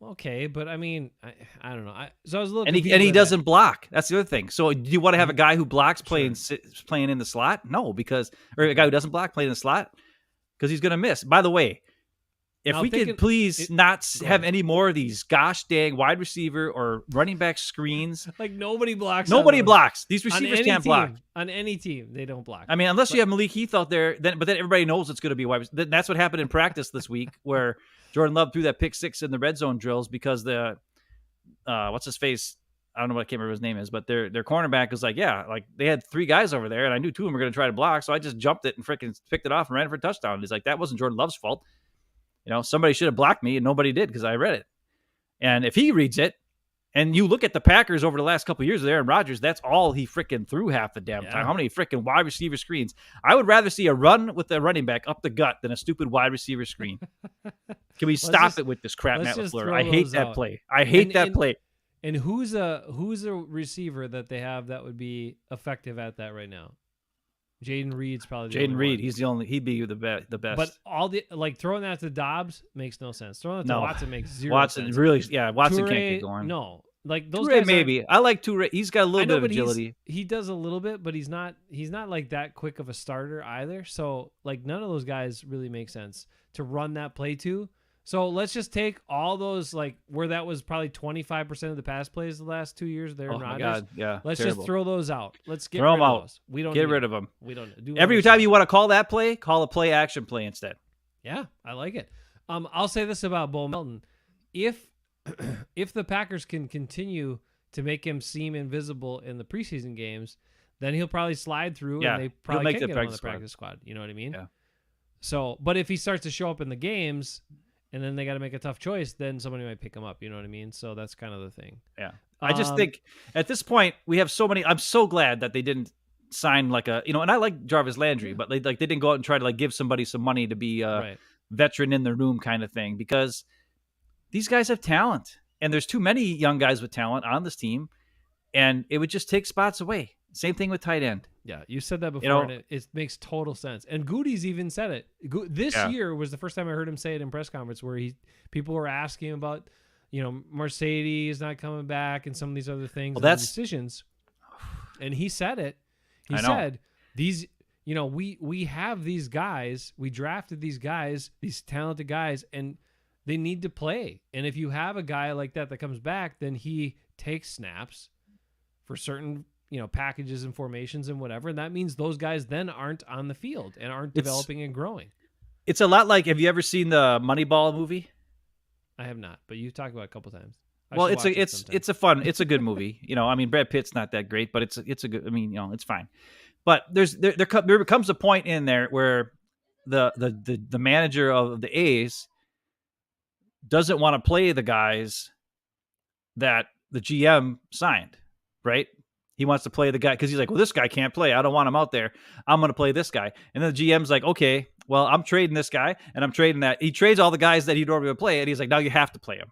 Okay, but I mean, I don't know. So I was a little and he doesn't block. That's the other thing. So do you want to have a guy who blocks playing in the slot? No, or a guy who doesn't block playing in the slot because he's going to miss. By the way, if we could please not have any more of these gosh dang wide receiver or running back screens. Like nobody blocks. Nobody blocks. These receivers can't block. On any team, they don't block. I mean, unless you have Malik Heath out there, but then everybody knows it's going to be wide. That's what happened in practice this week where Jordan Love threw that pick 6 in the red zone drills because the what's his face? I don't know what I can't remember his name is, but their cornerback was like, yeah, like they had 3 guys over there, and I knew 2 of them were going to try to block, so I just jumped it and freaking picked it off and ran it for a touchdown. And he's like, that wasn't Jordan Love's fault. You know, somebody should have blocked me, and nobody did because I read it. And if he reads it, and you look at the Packers over the last couple of years with Aaron Rodgers, that's all he freaking threw half the damn time. How many freaking wide receiver screens? I would rather see a run with the running back up the gut than a stupid wide receiver screen. Can we stop it with this crap, Matt LaFleur? I hate that play. I hate that play. And who's a receiver that they have that would be effective at that right now? Jaden Reed's probably the Jaden Reed. He's the only. He'd be the best. But all the throwing that to Dobbs makes no sense. Throwing that to Watson makes zero sense. Watson Toure, can't get going. No, like those Toure guys maybe. I like Toure. He's got a little bit of agility. He does a little bit, but he's not like that quick of a starter either. So like none of those guys really make sense to run that play to. So let's just take all those like where that was probably 25% of the pass plays the last 2 years there in Rodgers. God, yeah. Let's just throw those out. Let's get rid of out. Those. We don't get rid of them. We don't do every time you want to call that play, call a play action play instead. Yeah, I like it. I'll say this about Bo Melton. If the Packers can continue to make him seem invisible in the preseason games, then he'll probably slide through and they probably can get him on the practice squad. You know what I mean? Yeah. So, but if he starts to show up in the games and then they got to make a tough choice, then somebody might pick him up. You know what I mean? So that's kind of the thing. Yeah. I just think at this point we have so many. I'm so glad that they didn't sign like a, and I like Jarvis Landry, but they didn't go out and try to like give somebody some money to be a veteran in the room kind of thing, because these guys have talent and there's too many young guys with talent on this team, and it would just take spots away. Same thing with tight end. Yeah, you said that before, and it makes total sense. And Goody's even said it. This year was the first time I heard him say it in press conference, where people were asking about, Mercedes not coming back and some of these other things, and decisions. And he said it. He said these, we have these guys, we drafted these guys, these talented guys, and they need to play. And if you have a guy like that comes back, then he takes snaps for certain packages and formations and whatever. And that means those guys then aren't on the field and aren't developing and growing. It's a lot like, have you ever seen the Moneyball movie? I have not, but you've talked about it a couple times. Well, it's a good movie. Brad Pitt's not that great, but it's a good, it's fine. But there becomes a point in there where the manager of the A's doesn't want to play the guys that the GM signed, right? He wants to play the guy because he's like, well, this guy can't play. I don't want him out there. I'm going to play this guy. And then the GM's like, okay, well, I'm trading this guy and I'm trading that. He trades all the guys that he'd normally play. And he's like, now you have to play him.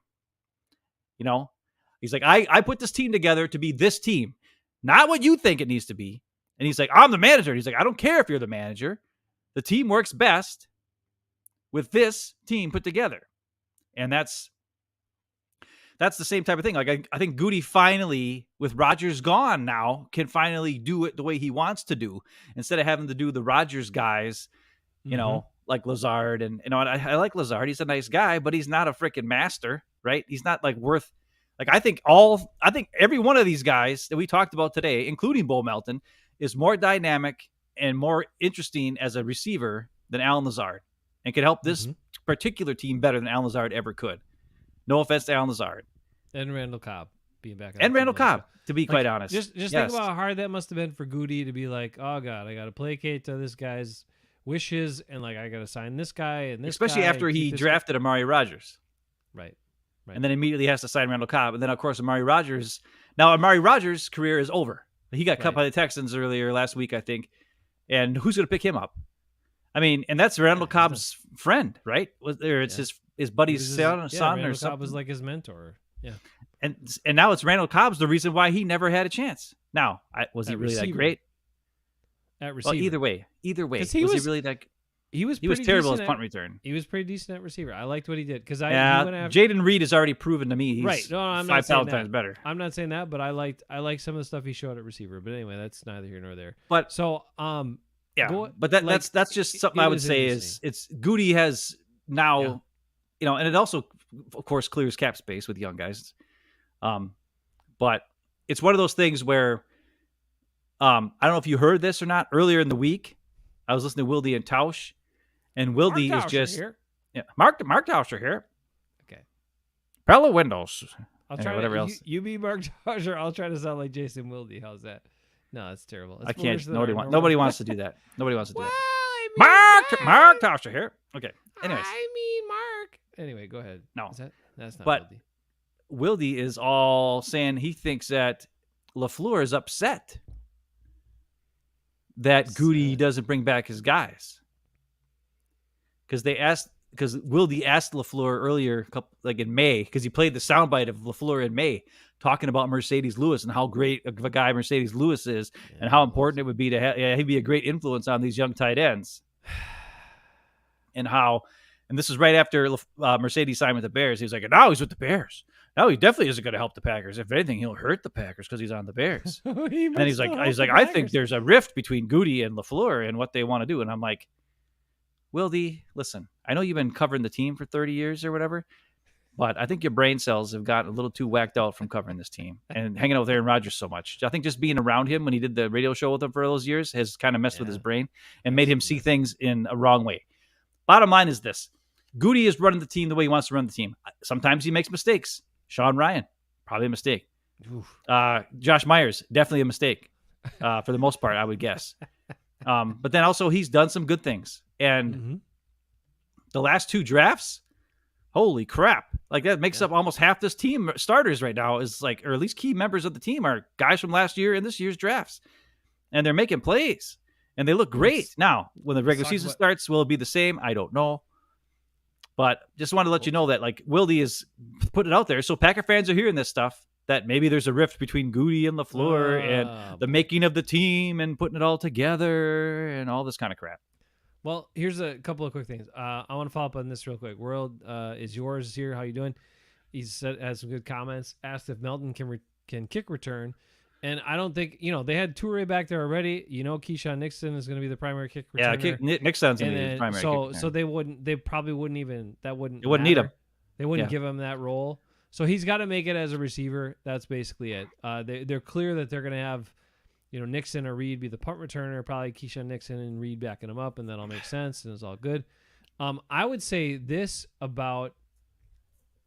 He's like, I put this team together to be this team, not what you think it needs to be. And he's like, I'm the manager. He's like, I don't care if you're the manager. The team works best with this team put together. And that's that's the same type of thing. Like I think Goody finally, with Rodgers gone now, can finally do it the way he wants to do instead of having to do the Rodgers guys, like Lazard. And I like Lazard. He's a nice guy, but he's not a freaking master, right? He's not like worth. Like I think every one of these guys that we talked about today, including Bo Melton, is more dynamic and more interesting as a receiver than Alan Lazard, and can help this particular team better than Alan Lazard ever could. No offense to Alan Lazard. And Randall Cobb being back. And Randall Cobb, to be quite honest. Just think about how hard that must have been for Goody to be like, oh, God, I got to placate to this guy's wishes, and like I got to sign this guy and this Especially guy after he drafted Amari Rodgers. Right. And then immediately has to sign Randall Cobb. And then, of course, Amari Rodgers' career is over. He got cut by the Texans earlier last week, I think. And who's going to pick him up? I mean, and that's Randall Cobb's friend, right? It's his buddy's son or something. Cobb was like his mentor. Yeah. And now it's Randall Cobb's the reason why he never had a chance. Now, was he really that great? At receiver. Well, either way, was he really that? He was terrible as punt return. He was pretty decent at receiver. I liked what he did because Jaden Reed has already proven to me he's I'm 5,000 times better. I'm not saying that, but I liked some of the stuff he showed at receiver. But anyway, that's neither here nor there. But so but that's just something I would say is it's Goody has now, and it also of course clears cap space with young guys. But it's one of those things where I don't know if you heard this or not. Earlier in the week, I was listening to Wildy and Tausch, and Wildy is just Mark Tauscher here. Okay, Pella Windows. I'll try whatever else. You be Mark Tauscher. I'll try to sound like Jason Wildy. How's that? No, that's terrible. I can't. Nobody wants to do that. Nobody wants to do that. Mark Tauscher here. Okay. Anyways, I mean Mark. Anyway, go ahead. No, that's not. But Wildy is all saying he thinks that LaFleur is upset that Goody doesn't bring back his guys because Wildy asked LaFleur earlier, like in May, because he played the soundbite of LaFleur in May talking about Mercedes Lewis and how great of a guy Mercedes Lewis is and how important it would be to have he'd be a great influence on these young tight ends. And this is right after Mercedes signed with the Bears. He was like, and now he's with the Bears. Now he definitely isn't going to help the Packers. If anything, he'll hurt the Packers because he's on the Bears. And he's like, I think there's a rift between Goody and LaFleur and what they want to do. And I'm like, Wildy, listen, I know you've been covering the team for 30 years or whatever, but I think your brain cells have gotten a little too whacked out from covering this team and hanging out with Aaron Rodgers so much. I think just being around him when he did the radio show with him for all those years has kind of messed with his brain and made him see things in a wrong way. Bottom line is this. Goody is running the team the way he wants to run the team. Sometimes he makes mistakes. Sean Ryan, probably a mistake. Josh Myers, definitely a mistake for the most part, I would guess. But then also he's done some good things. And the last two drafts, holy crap. Like that makes up almost half this team starters right now is like, or at least key members of the team are guys from last year and this year's drafts. And they're making plays and they look great. Now, when the regular season starts, will it be the same? I don't know. But just wanted to let you know that like Wildy is putting it out there. So Packer fans are hearing this stuff that maybe there's a rift between Goody and LaFleur and the making of the team and putting it all together and all this kind of crap. Well, here's a couple of quick things. I want to follow up on this real quick. World is yours here. How you doing? He has some good comments. Asked if Melton can kick return. And I don't think, they had Toure back there already. Keyshawn Nixon is going to be the primary kick returner. Yeah, Nixon's going to be the primary kick returner. So they probably wouldn't even, that wouldn't It wouldn't need him. They wouldn't give him that role. So he's got to make it as a receiver. That's basically it. They're clear that they're going to have, Nixon or Reed be the punt returner, probably Keyshawn Nixon and Reed backing him up, and that'll make sense, and it's all good. I would say this about,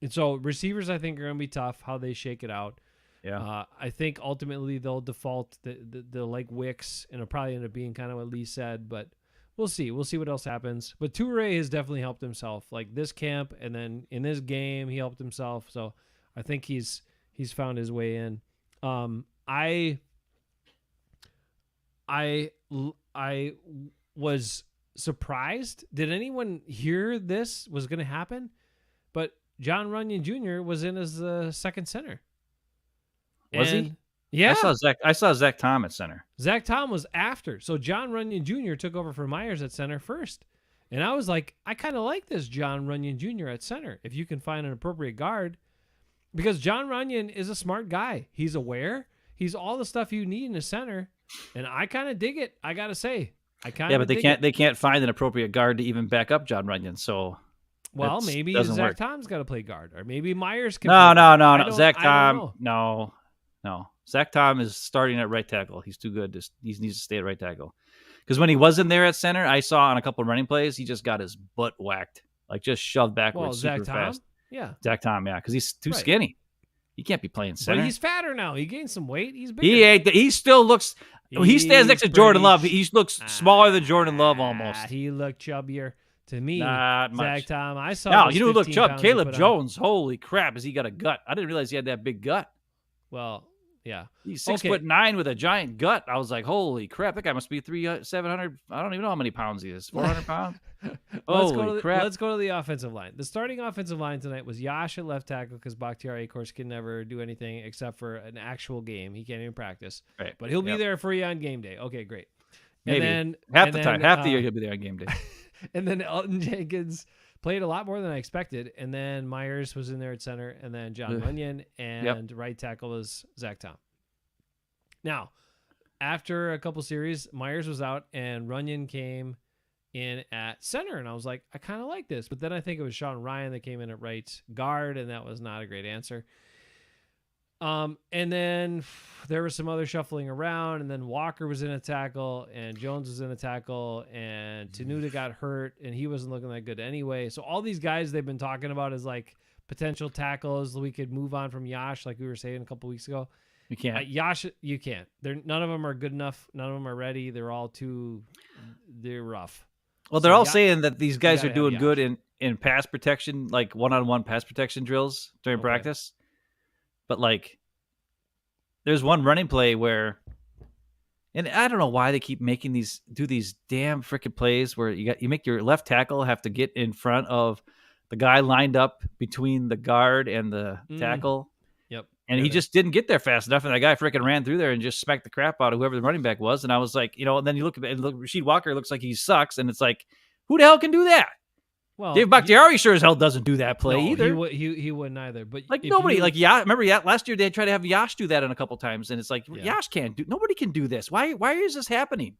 and so receivers I think are going to be tough, how they shake it out. Yeah, I think ultimately they'll default the like Wicks, and it'll probably end up being kind of what Lee said, but we'll see. We'll see what else happens. But Toure has definitely helped himself, like this camp, and then in this game he helped himself. So I think he's found his way in. I was surprised. Did anyone hear this was going to happen? But John Runyon Jr. was in as the second center. Was he? Yeah. I saw Zach Tom at center. Zach Tom was after. So John Runyon Jr. took over for Myers at center first. And I was like, I kind of like this John Runyon Jr. at center. If you can find an appropriate guard, Because John Runyon is a smart guy. He's aware. He's all the stuff you need in a center, and I kind of dig it. I gotta say, but they can't find an appropriate guard to even back up John Runyon. So, well, maybe doesn't Zach work. Tom's got to play guard, or maybe Myers can. No. Zach Tom, no. Zach Tom is starting at right tackle. He's too good. He needs to stay at right tackle. Because when he wasn't there at center, I saw on a couple of running plays, he just got his butt whacked, like just shoved backwards super fast. Yeah, Zach Tom, yeah, because he's too skinny. He can't be playing center. But he's fatter now. He gained some weight. He's bigger. He still looks. He stands next to Jordan Love. He looks smaller than Jordan Love almost. He looked chubbier to me. Not much. Zach Tom, I saw. No, you know who looked chub? Caleb Jones. Holy crap! Has he got a gut? I didn't realize he had that big gut. Well, yeah. He's 6'9" with a giant gut. I was like, holy crap! That guy must be 700. I don't even know how many pounds he is. 400 pounds. Holy crap! Let's go to the offensive line. The starting offensive line tonight was Yash at left tackle because Bakhtiari, of course, can never do anything except for an actual game. He can't even practice. Right. But he'll be there for you on game day. Okay, great. Maybe. And then, half the year he'll be there on game day. And then Elton Jenkins played a lot more than I expected. And then Myers was in there at center. And then John Runyon and right tackle was Zach Tom. Now, after a couple series, Myers was out and Runyon came in at center. And I was like, I kind of like this. But then I think it was Sean Ryan that came in at right guard. And that was not a great answer. And then there was some other shuffling around, and then Walker was in a tackle, and Jones was in a tackle, and Tenuta got hurt, and he wasn't looking that good anyway. So all these guys they've been talking about as like potential tackles, we could move on from Yash, like we were saying a couple weeks ago. You can't. Yash, you can't. None of them are good enough. None of them are ready. They're rough. Well, they're all saying that these guys are doing good in pass protection, like one-on-one pass protection drills during practice. But like, there's one running play where, and I don't know why they keep making these damn freaking plays where you make your left tackle have to get in front of the guy lined up between the guard and the tackle. Yep. And he just didn't get there fast enough, and that guy freaking ran through there and just smacked the crap out of whoever the running back was. And I was like, and then you look at it, and Rasheed Walker looks like he sucks, and it's like, who the hell can do that? Well, Dave Bakhtiari sure as hell doesn't do that play either. He wouldn't either. But like nobody, remember last year they tried to have Yash do that in a couple times, and it's like Yash can't do. Nobody can do this. Why is this happening?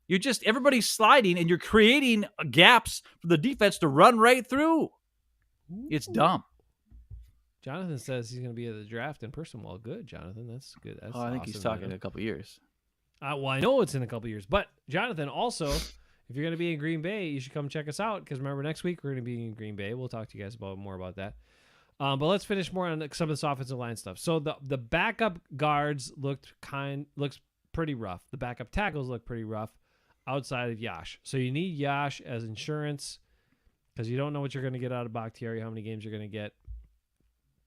You're just everybody's sliding, and you're creating gaps for the defense to run right through. It's dumb. Jonathan says he's going to be at the draft in person. Well, good, Jonathan. That's good. That's I think he's talking in a couple years. Well, I know it's in a couple years, but Jonathan also. If you're going to be in Green Bay, you should come check us out because remember, next week we're going to be in Green Bay. We'll talk to you guys more about that. But let's finish more on some of this offensive line stuff. So the backup guards looks pretty rough. The backup tackles look pretty rough outside of Yash. So you need Yash as insurance because you don't know what you're going to get out of Bakhtiari, how many games you're going to get.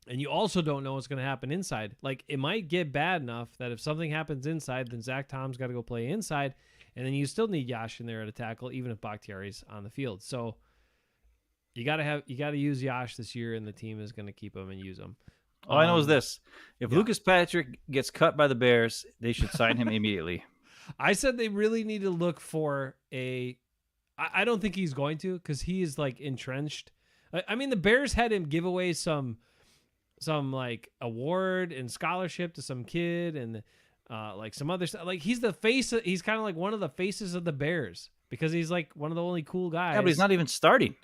And you also don't know what's going to happen inside. Like, it might get bad enough that if something happens inside, then Zach Tom's got to go play inside. And then you still need Yash in there at a tackle, even if Bakhtiari's on the field. So you got to use Yash this year, and the team is going to keep him and use him. All I know is this: if Lucas Patrick gets cut by the Bears, they should sign him immediately. I said they really need to look for I don't think he's going to because he is like entrenched. I mean, the Bears had him give away some like award and scholarship to some kid and. Like some other stuff. Like he's the face. He's kind of like one of the faces of the Bears because he's like one of the only cool guys. Yeah, but he's not even starting.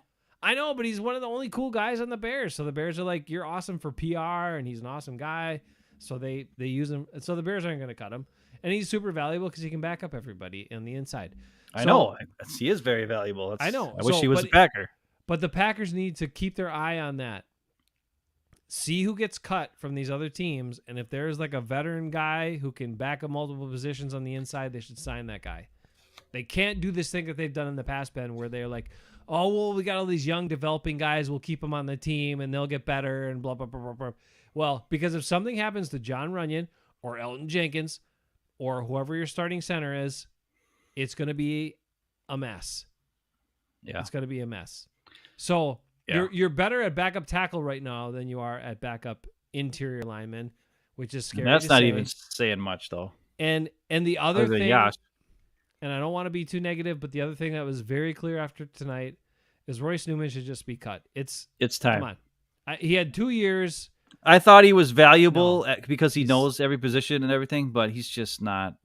I know, but he's one of the only cool guys on the Bears. So the Bears are like, you're awesome for PR, and he's an awesome guy. So they use him. So the Bears aren't going to cut him, and he's super valuable because he can back up everybody on the inside. I know he is very valuable. I know. I wish he was a Packer. But the Packers need to keep their eye on that. See who gets cut from these other teams, and if there's like a veteran guy who can back up multiple positions on the inside, they should sign that guy. They can't do this thing that they've done in the past, Ben, where they're like, oh, well, we got all these young developing guys. We'll keep them on the team, and they'll get better, and blah, blah, blah, blah, blah. Well, because if something happens to John Runyon or Elton Jenkins or whoever your starting center is, it's going to be a mess. Yeah. It's going to be a mess. So... Yeah. You're better at backup tackle right now than you are at backup interior lineman, which is scary. And that's not even saying much, though. And the other thing, and I don't want to be too negative, but the other thing that was very clear after tonight is Royce Newman should just be cut. It's time. Come on, he had 2 years I thought he was valuable No, because he knows every position and everything, but he's just not.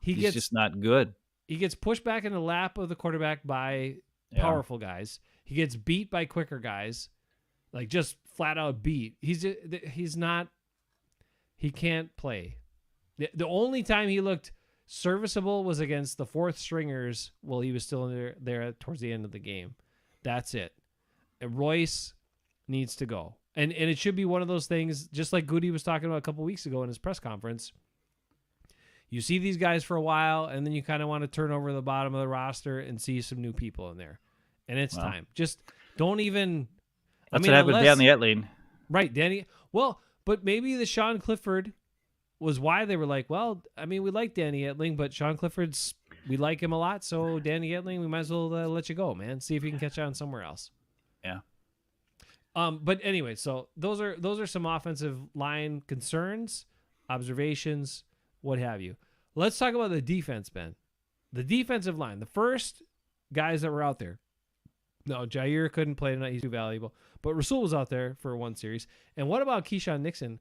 he He's gets just not good. he gets pushed back in the lap of the quarterback by Yeah. powerful guys. He gets beat by quicker guys, like just flat out beat. He's not. He can't play. The only time he looked serviceable was against the fourth stringers while he was still there towards the end of the game. That's it. And Royce needs to go. And it should be one of those things, just like Goody was talking about a couple weeks ago in his press conference. You see these guys for a while, and then you kind of want to turn over the bottom of the roster and see some new people in there. And it's time. Just don't even. That's what happened to Danny Etling. Right, Danny. Well, but maybe the Sean Clifford was why they were like, well, I mean, we like Danny Etling, but Sean Clifford's, we like him a lot. So Danny Etling, we might as well let you go, man. See if you can catch on somewhere else. Yeah. But anyway, so those are some offensive line concerns, observations, what have you. Let's talk about the defense, Ben. The defensive line, the first guys that were out there. No, Jair couldn't play tonight. He's too valuable. But Rasul was out there for one series. And what about Keyshawn Nixon?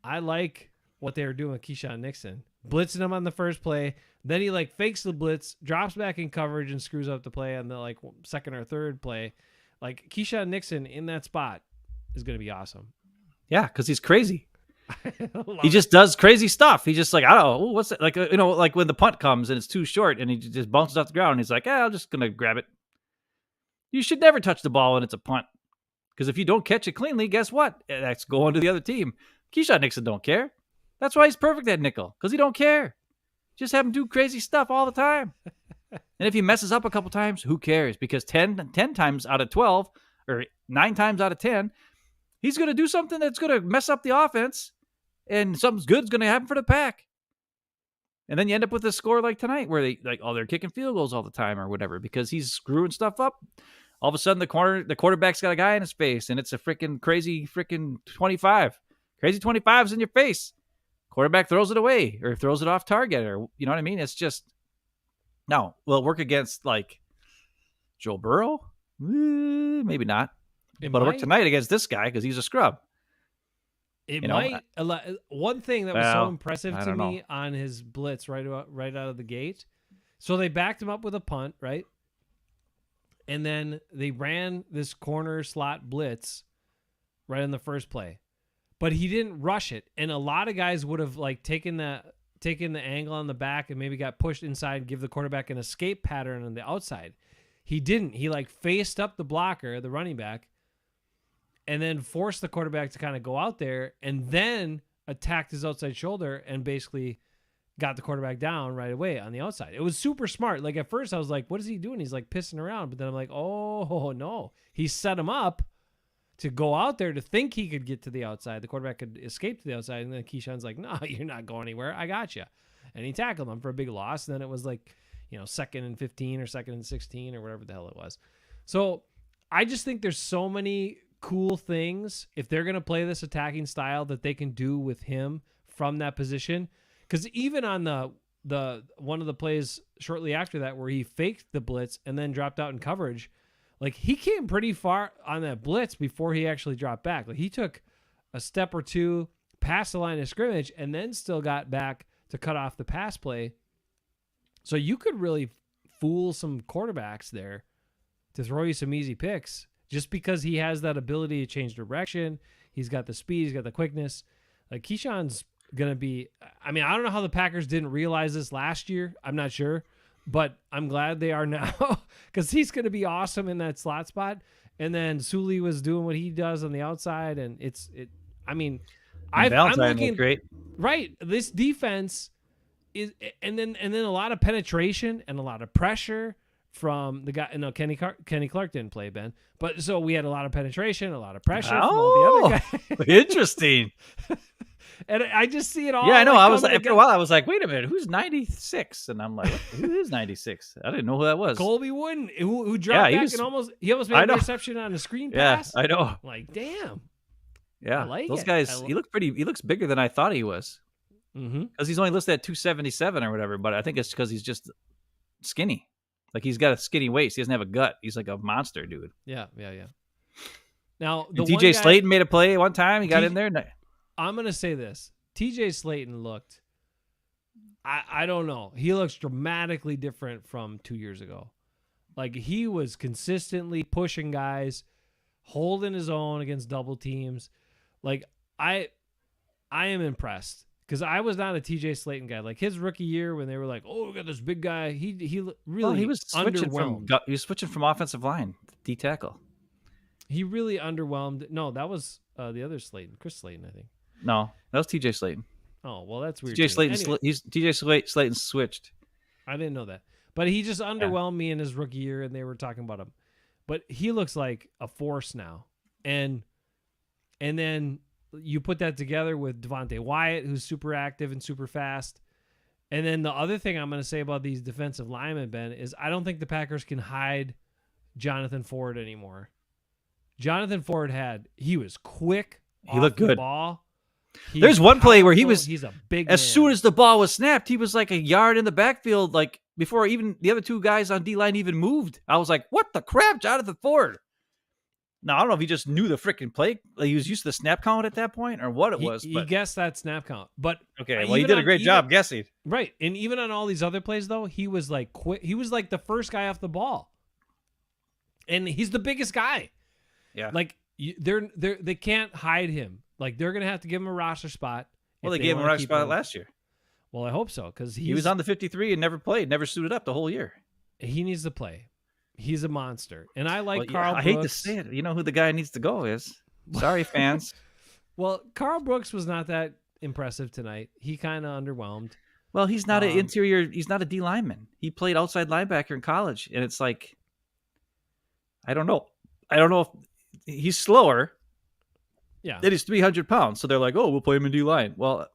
I like what they were doing with Keyshawn Nixon. Blitzing him on the first play. Then he like fakes the blitz, drops back in coverage, and screws up the play on the like second or third play. Like Keyshawn Nixon in that spot is going to be awesome. Yeah, because he's crazy. He just does crazy stuff. He just like, I don't know, what's it? Like, like when the punt comes and it's too short and he just bounces off the ground and he's like, I'm just going to grab it. You should never touch the ball when it's a punt. Because if you don't catch it cleanly, guess what? That's going to the other team. Keyshawn Nixon don't care. That's why he's perfect at nickel. Because he don't care. Just have him do crazy stuff all the time. And if he messes up a couple times, who cares? Because 10 times out of 12 or 9 times out of 10, he's going to do something that's going to mess up the offense. And something good's going to happen for the Pack. And then you end up with a score like tonight where they're kicking field goals all the time or whatever because he's screwing stuff up. All of a sudden, the quarterback's got a guy in his face, and it's a freaking crazy 25. Crazy 25's in your face. Quarterback throws it away or throws it off target, or you know what I mean? It's just no. Will it work against like Joe Burrow? Maybe not. But it'll work tonight against this guy because he's a scrub. It might. One thing that was so impressive to me on his blitz right out of the gate. So they backed him up with a punt, right? And then they ran this corner slot blitz right in the first play. But he didn't rush it. And a lot of guys would have like taken the angle on the back and maybe got pushed inside and give the quarterback an escape pattern on the outside. He didn't. He like faced up the blocker, the running back, and then forced the quarterback to kind of go out there and then attacked his outside shoulder and basically got the quarterback down right away on the outside. It was super smart. Like at first I was like, what is he doing? He's like pissing around. But then I'm like, oh no. He set him up to go out there to think he could get to the outside. The quarterback could escape to the outside. And then Keyshawn's like, no, you're not going anywhere. I got you. And he tackled him for a big loss. And then it was like, 2nd and 15 or 2nd and 16 or whatever the hell it was. So I just think there's so many cool things if they're going to play this attacking style that they can do with him from that position. Because even on the one of the plays shortly after that where he faked the blitz and then dropped out in coverage, like he came pretty far on that blitz before he actually dropped back. Like he took a step or two past the line of scrimmage and then still got back to cut off the pass play. So you could really fool some quarterbacks there to throw you some easy picks just because he has that ability to change direction. He's got the speed. He's got the quickness. Like Keyshawn's going to be, I mean, I don't know how the Packers didn't realize this last year. I'm not sure, but I'm glad they are now because he's going to be awesome in that slot spot. And then Sully was doing what he does on the outside. And I'm looking great. Right. This defense is, and then a lot of penetration and a lot of pressure from the guy. No, Kenny Clark didn't play, Ben. But so we had a lot of penetration, a lot of pressure from all the other guys. Interesting. And I just see it all. Yeah, I know. I was after a while, I was like, wait a minute, who's 96? And I'm like, who is 96? I didn't know who that was. Colby Wooden, who dropped back and almost made an interception on a screen pass. Yeah, I know. Like, damn. Yeah, those guys. He looks bigger than I thought he was. Because he's only listed at 277 or whatever. But I think it's because he's just skinny. Like he's got a skinny waist. He doesn't have a gut. He's like a monster, dude. Yeah. Now, the And one TJ guy, Slayton made a play one time. He got in there. I'm going to say this. TJ Slayton looked, I don't know. He looks dramatically different from 2 years ago. Like, he was consistently pushing guys, holding his own against double teams. Like, I am impressed because I was not a TJ Slayton guy. Like, his rookie year when they were like, "Oh, we got this big guy," he really he was switching underwhelmed. from offensive line, D tackle. He really underwhelmed. No, that was the other Slayton, Chris Slayton, I think. No, that was TJ Slayton. Oh, well, that's weird. TJ Slayton. Anyway, TJ Slayton switched. I didn't know that, but he just underwhelmed me in his rookie year, and they were talking about him. But he looks like a force now, and then you put that together with Devontae Wyatt, who's super active and super fast. And then the other thing I'm going to say about these defensive linemen, Ben, is I don't think the Packers can hide Jonathan Ford anymore. Jonathan Ford he was quick. He looked good. Ball. There's one play where he's a big man. Soon as the ball was snapped, he was like a yard in the backfield, like before even the other two guys on D-line even moved. I was like, what the crap, Jonathan Ford? Now, I don't know if he just knew the freaking play. Like he was used to the snap count at that point or what it was. He guessed that snap count. But okay, well, he did a great job guessing. Right. And even on all these other plays, though, he was like quick. He was like the first guy off the ball. And he's the biggest guy. Yeah. Like, they can't hide him. Like, they're going to have to give him a roster spot. Well, they gave him a roster spot last year. Well, I hope so. Because he was on the 53 and never played, never suited up the whole year. He needs to play. He's a monster. And I like Carl Brooks. I hate to say it. You know who the guy needs to go is. Sorry, fans. Well, Carl Brooks was not that impressive tonight. He kind of underwhelmed. Well, he's not an interior. He's not a D lineman. He played outside linebacker in college. And it's like, I don't know. I don't know if he's slower. Yeah. That he's 300 pounds. So they're like, oh, we'll play him in D line. Well,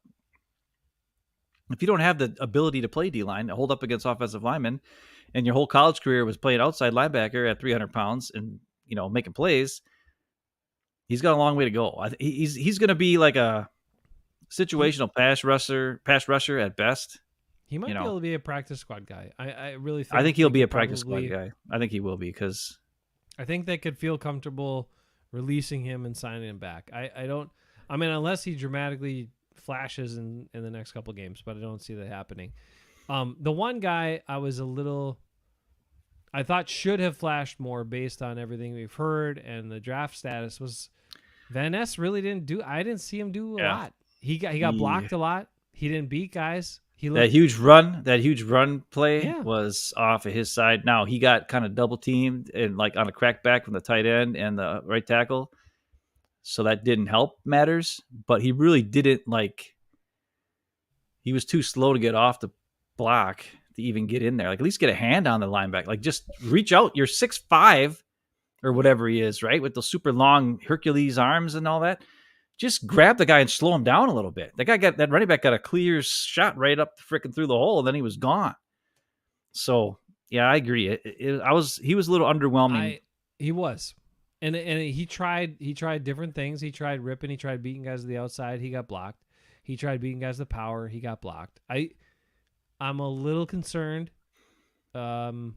if you don't have the ability to play D line, to hold up against offensive linemen, and your whole college career was playing outside linebacker at 300 pounds and, making plays, he's got a long way to go. He's going to be like a situational pass rusher at best. He might be able to be a practice squad guy. I really think. I think he'll be a practice squad guy. I think he will be because I think they could feel comfortable releasing him and signing him back. I mean, unless he dramatically flashes in the next couple games, but I don't see that happening. The one guy I thought should have flashed more based on everything we've heard and the draft status was Van Ness really I didn't see him do a lot. He got blocked a lot. He didn't beat guys. That huge run play was off of his side. Now he got kind of double teamed and like on a crackback from the tight end and the right tackle. So that didn't help matters, but he really didn't he was too slow to get off the block to even get in there. Like at least get a hand on the linebacker. Like just reach out. You're 6'5" or whatever he is, right? With those super long Hercules arms and all that. Just grab the guy and slow him down a little bit. That running back got a clear shot right up freaking through the hole, and then he was gone. So yeah, I agree. He was a little underwhelming. He was, and he tried different things. He tried ripping. He tried beating guys to the outside. He got blocked. He tried beating guys to the power. He got blocked. I'm a little concerned. I'm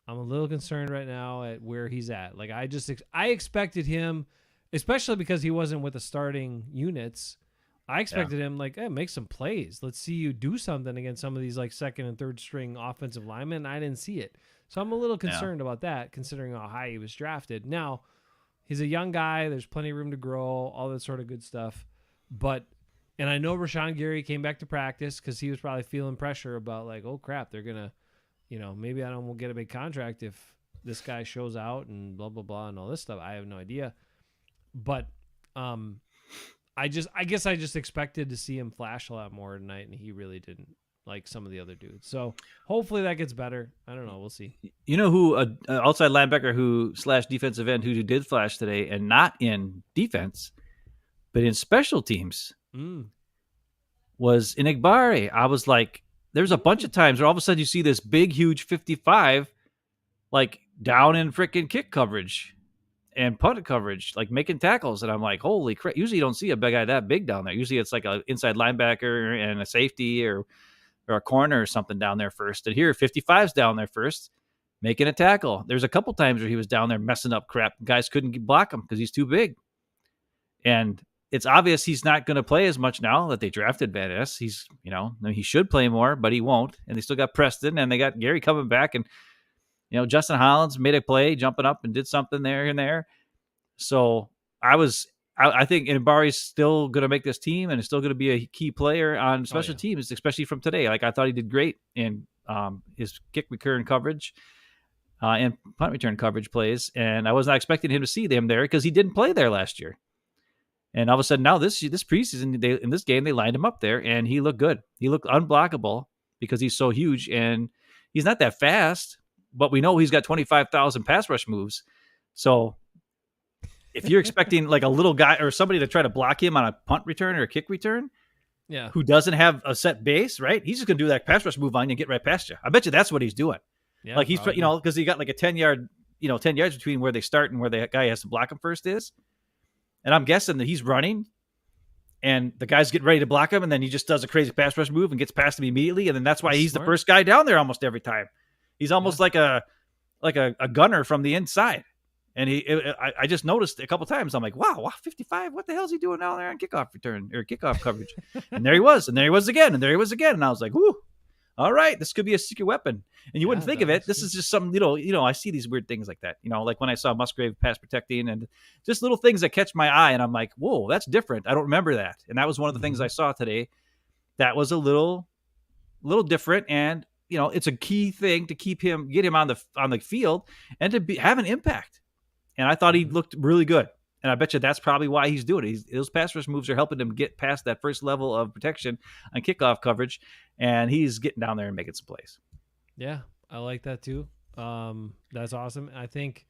a little concerned right now at where he's at. Like I expected him. Especially because he wasn't with the starting units, I expected him make some plays. Let's see you do something against some of these like second and third string offensive linemen. I didn't see it, so I'm a little concerned about that, considering how high he was drafted. Now, he's a young guy. There's plenty of room to grow, all that sort of good stuff. And I know Rashawn Gary came back to practice because he was probably feeling pressure about like, oh crap, they're gonna, maybe I won't get a big contract if this guy shows out and blah blah blah and all this stuff. I have no idea. But I guess I just expected to see him flash a lot more tonight, and he really didn't, like some of the other dudes. So hopefully that gets better. I don't know. We'll see. You know who, outside linebacker / defensive end who did flash today, and not in defense, but in special teams, was Inigbare. I was like, there's a bunch of times where all of a sudden you see this big, huge 55, like down in freaking kick coverage and punt coverage, like making tackles. And I'm like, holy crap. Usually you don't see a big guy that big down there. Usually it's like an inside linebacker and a safety or a corner or something down there first. And here 55's down there first. making a tackle. There's a couple times where he was down there messing up crap. Guys couldn't block him because he's too big. And it's obvious he's not going to play as much now that they drafted Van Ness. He's, he should play more, but he won't. And they still got Preston, and they got Gary coming back. And, Justin Hollins made a play, jumping up and did something there and there. So I think Inabari's still going to make this team and is still going to be a key player on special teams, especially from today. Like, I thought he did great in his kick return coverage and punt return coverage plays. And I was not expecting him to see them there because he didn't play there last year. And all of a sudden now this preseason, in this game, they lined him up there and he looked good. He looked unblockable because he's so huge and he's not that fast, but we know he's got 25,000 pass rush moves. So if you're expecting like a little guy or somebody to try to block him on a punt return or a kick return, who doesn't have a set base, right? He's just going to do that pass rush move on you and get right past you. I bet you that's what he's doing. Yeah, like he's, because he got like a 10 yards between where they start and where the guy has to block him first is. And I'm guessing that he's running and the guy's getting ready to block him. And then he just does a crazy pass rush move and gets past him immediately. And then that's why he's smart. The first guy down there almost every time. He's almost like a gunner from the inside. And I just noticed a couple times. I'm like, wow, 55. What the hell is he doing down there on kickoff return or kickoff coverage? And there he was. And there he was again. And there he was again. And I was like, whoo, all right, this could be a secret weapon. And you wouldn't think of it. This is just some I see these weird things like that. Like when I saw Musgrave pass protecting and just little things that catch my eye. And I'm like, whoa, that's different. I don't remember that. And that was one of the things I saw today. That was a little different. And, it's a key thing to get him on the field and to have an impact. And I thought he looked really good. And I bet you that's probably why he's doing it. Those pass rush moves are helping him get past that first level of protection on kickoff coverage. And he's getting down there and making some plays. Yeah, I like that too. That's awesome. I think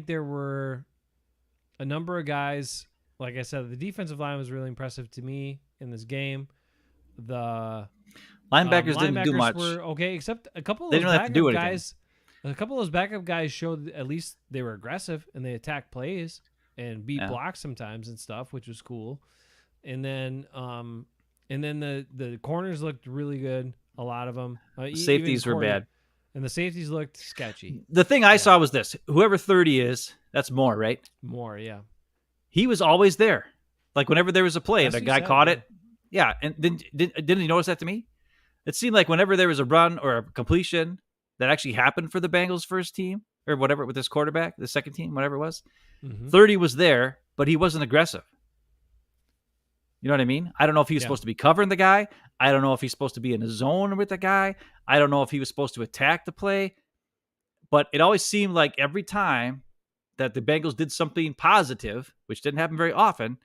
there were a number of guys, like I said, the defensive line was really impressive to me in this game. The linebackers didn't do much. Were okay, except a couple of those backup guys. A couple of those backup guys showed at least they were aggressive and they attacked plays and beat blocks sometimes and stuff, which was cool. And then the corners looked really good. A lot of them. Safeties were bad. And the safeties looked sketchy. The thing I saw was this. Whoever 30 is, that's Moore, right? Moore, yeah. He was always there. Like whenever there was a play, the guy caught it. Yeah, and then didn't you notice that to me? It seemed like whenever there was a run or a completion that actually happened for the Bengals first team or whatever with this quarterback, the second team, whatever it was, 30 was there, but he wasn't aggressive. You know what I mean? I don't know if he was supposed to be covering the guy. I don't know if he's supposed to be in a zone with the guy. I don't know if he was supposed to attack the play. But it always seemed like every time that the Bengals did something positive, which didn't happen very often,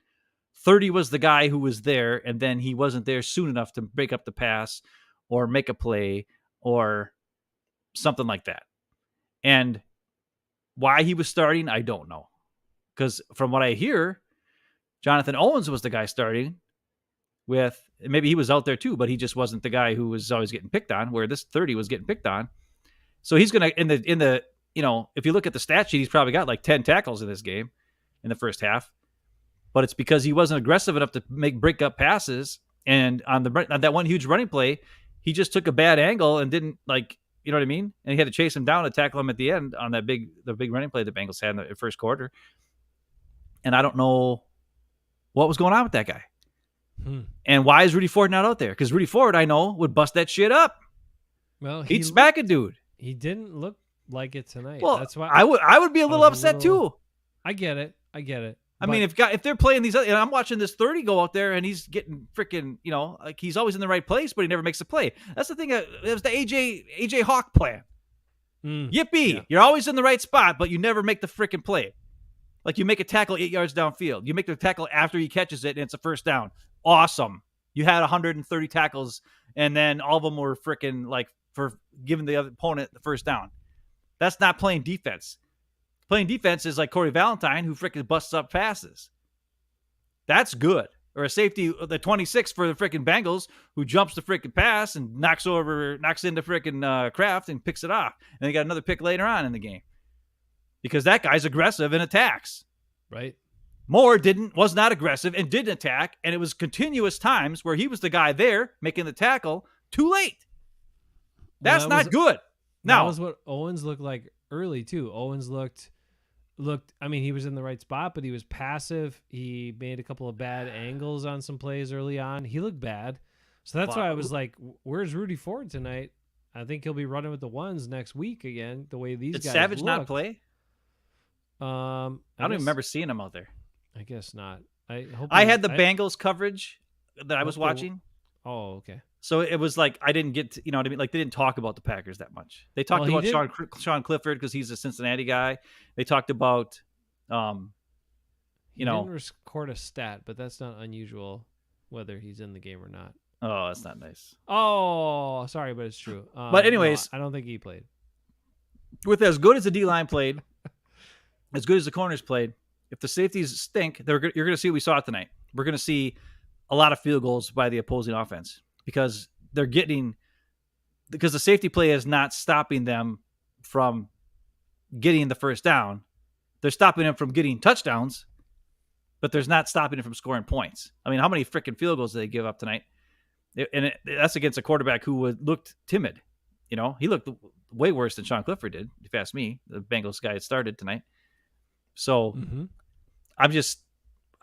30 was the guy who was there, and then he wasn't there soon enough to break up the pass or make a play or something like that. And why he was starting, I don't know. Because from what I hear, Jonathan Owens was the guy starting with, maybe he was out there too, but he just wasn't the guy who was always getting picked on, where this 30 was getting picked on. So he's going to, in the if you look at the stat sheet, he's probably got like 10 tackles in this game in the first half, but it's because he wasn't aggressive enough to break up passes. And on that one huge running play, he just took a bad angle and didn't you know what I mean? And he had to chase him down and tackle him at the end on the big running play the Bengals had in the first quarter. And I don't know what was going on with that guy. And why is Rudy Ford not out there? Because Rudy Ford, I know, would bust that shit up. Well, he'd smack a dude. He didn't look like it tonight. Well, that's why I would be a little upset too. I get it. I mean, if they're playing these, and I'm watching this 30 go out there and he's getting freaking, like he's always in the right place, but he never makes a play. That's the thing. It was the AJ Hawk plan. Yippee! Yeah. You're always in the right spot, but you never make the freaking play. Like you make a tackle 8 yards downfield. You make the tackle after he catches it, and it's a first down. Awesome. You had 130 tackles, and then all of them were freaking for giving the other opponent the first down. That's not playing defense. Playing defense is like Corey Valentine, who freaking busts up passes. That's good. Or a safety, the 26 for the freaking Bengals, who jumps the freaking pass and knocks into freaking Kraft and picks it off. And they got another pick later on in the game. Because that guy's aggressive and attacks. Right. Moore was not aggressive and didn't attack, and it was continuous times where he was the guy there making the tackle too late. That's not good. That No. was what Owens looked like early too. Owens looked. I mean, he was in the right spot, but he was passive. He made a couple of bad angles on some plays early on. He looked bad. So that's why I was like, where's Rudy Ford tonight? I think he'll be running with the ones next week again, the way these Did guys Savage looked. not play? I don't even remember seeing him out there. I guess not. I had the Bengals coverage that I was watching. Oh, okay. So it was like I didn't get to, you know what I mean? Like they didn't talk about the Packers that much. They talked about Sean Clifford because he's a Cincinnati guy. They talked about, didn't record a stat, but that's not unusual whether he's in the game or not. Oh, that's not nice. Oh, sorry, but it's true. But anyways, no, I don't think he played. With as good as the D-line played, as good as the corners played, if the safeties stink, you're going to see what we saw tonight. We're going to see a lot of field goals by the opposing offense because the safety play is not stopping them from getting the first down. They're stopping them from getting touchdowns, but there's not stopping them from scoring points. I mean, how many freaking field goals did they give up tonight? That's against a quarterback who looked timid. You know, he looked way worse than Sean Clifford did, if you ask me. The Bengals guy had started tonight. So I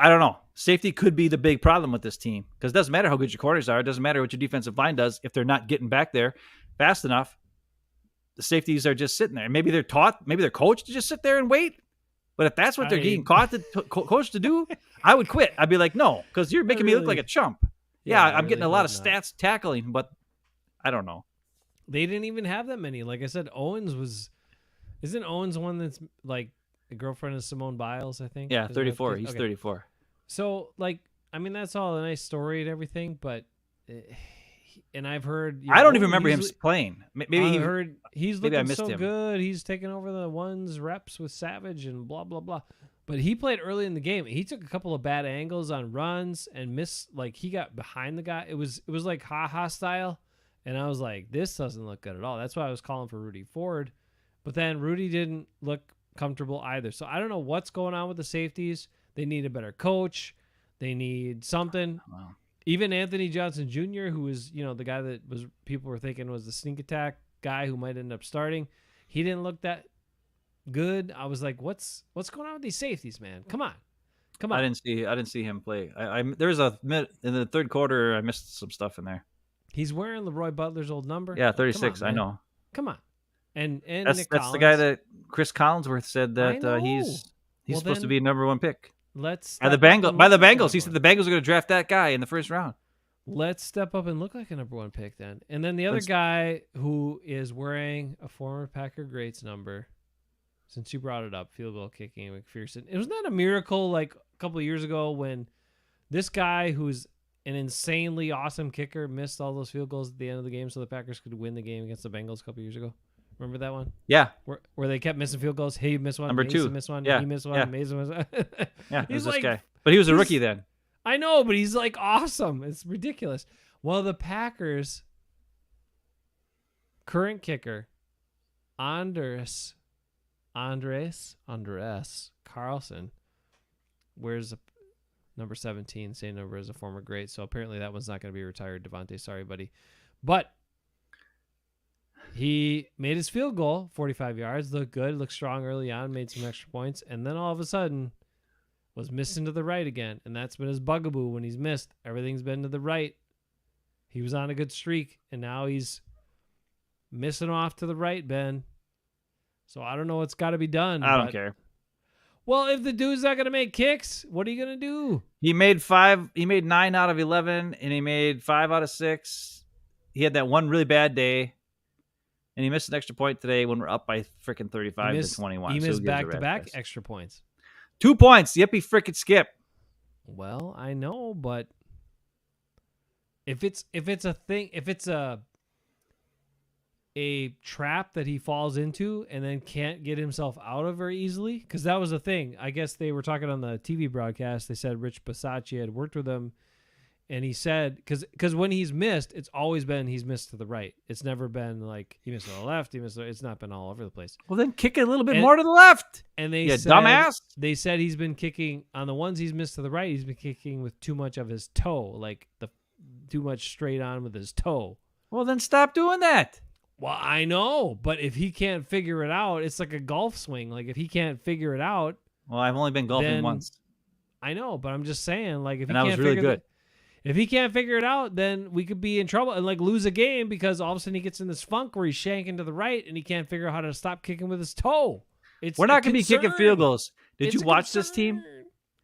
don't know. Safety could be the big problem with this team because it doesn't matter how good your corners are. It doesn't matter what your defensive line does. If they're not getting back there fast enough, the safeties are just sitting there. Maybe they're coached to just sit there and wait. But if that's what they're getting coached to do, I would quit. I'd be like, no, because you're making me look like a chump. Yeah, I'm getting a lot of stats tackling, but I don't know. They didn't even have that many. Like I said, isn't Owens one that's like a girlfriend of Simone Biles, I think? Yeah, 34. He's 34. So, like, I mean, that's all a nice story and everything, but and I've heard I don't even remember him playing. Maybe he's looking so good. He's taking over the ones reps with Savage and blah blah blah. But he played early in the game. He took a couple of bad angles on runs and missed. Like he got behind the guy. It was like ha style, and I was like, this doesn't look good at all. That's why I was calling for Rudy Ford. But then Rudy didn't look comfortable either. So I don't know what's going on with the safeties. They need a better coach. They need something. Wow. Even Anthony Johnson Jr., who is, the guy that people were thinking was the sneak attack guy who might end up starting, he didn't look that good. I was like, what's going on with these safeties, man? Come on. I didn't see him play. There's in the third quarter I missed some stuff in there. He's wearing Leroy Butler's old number. Yeah, 36. I know. Come on. And that's the guy that Chris Collinsworth said that he's supposed to be number one pick. By the Bengals. He said the Bengals are going to draft that guy in the first round. Let's step up and look like a number one pick then. And then the other guy who is wearing a former Packer greats number, since you brought it up, field goal kicking McPherson. It was not a miracle like a couple of years ago when this guy who's an insanely awesome kicker missed all those field goals at the end of the game so the Packers could win the game against the Bengals a couple of years ago. Remember that one? Yeah. Where they kept missing field goals. He missed one. Number Mason 2. missed one. Yeah. He missed one. Yeah. Mason missed one. Yeah, it was this guy. But he was a rookie then. I know, but he's like awesome. It's ridiculous. Well, the Packers' current kicker, Andres Carlson, wears number 17, same number as a former great. So apparently that one's not going to be retired, Devontae. Sorry, buddy. But he made his field goal, 45 yards, looked good, looked strong early on, made some extra points, and then all of a sudden was missing to the right again. And that's been his bugaboo when he's missed. Everything's been to the right. He was on a good streak, and now he's missing off to the right, Ben. So I don't know what's got to be done. I don't care. Well, if the dude's not going to make kicks, what are you going to do? He made 9 out of 11, and he made 5 out of 6. He had that one really bad day. And he missed an extra point today when we're up by freaking 35 to 21. He missed back-to-back extra points. 2 points. Yippee freaking skip. Well, I know, but if it's a trap that he falls into and then can't get himself out of very easily, because that was the thing. I guess they were talking on the TV broadcast. They said Rich Bisaccia had worked with him. And he said, because when he's missed, it's always been he's missed to the right. It's never been like he missed to the left. It's not been all over the place. Well, then kick it a little bit more to the left. And they said, dumbass. They said he's been kicking on the ones he's missed to the right. He's been kicking with too much of his toe, like too much straight on with his toe. Well, then stop doing that. Well, I know, but if he can't figure it out, it's like a golf swing. Like if he can't figure it out, Well, I've only been golfing then once, I know, but I'm just saying, like if he and I was can't really figure good. if he can't figure it out, then we could be in trouble and like lose a game because all of a sudden he gets in this funk where he's shanking to the right and he can't figure out how to stop kicking with his toe. We're not going to be kicking field goals. Did you watch this team?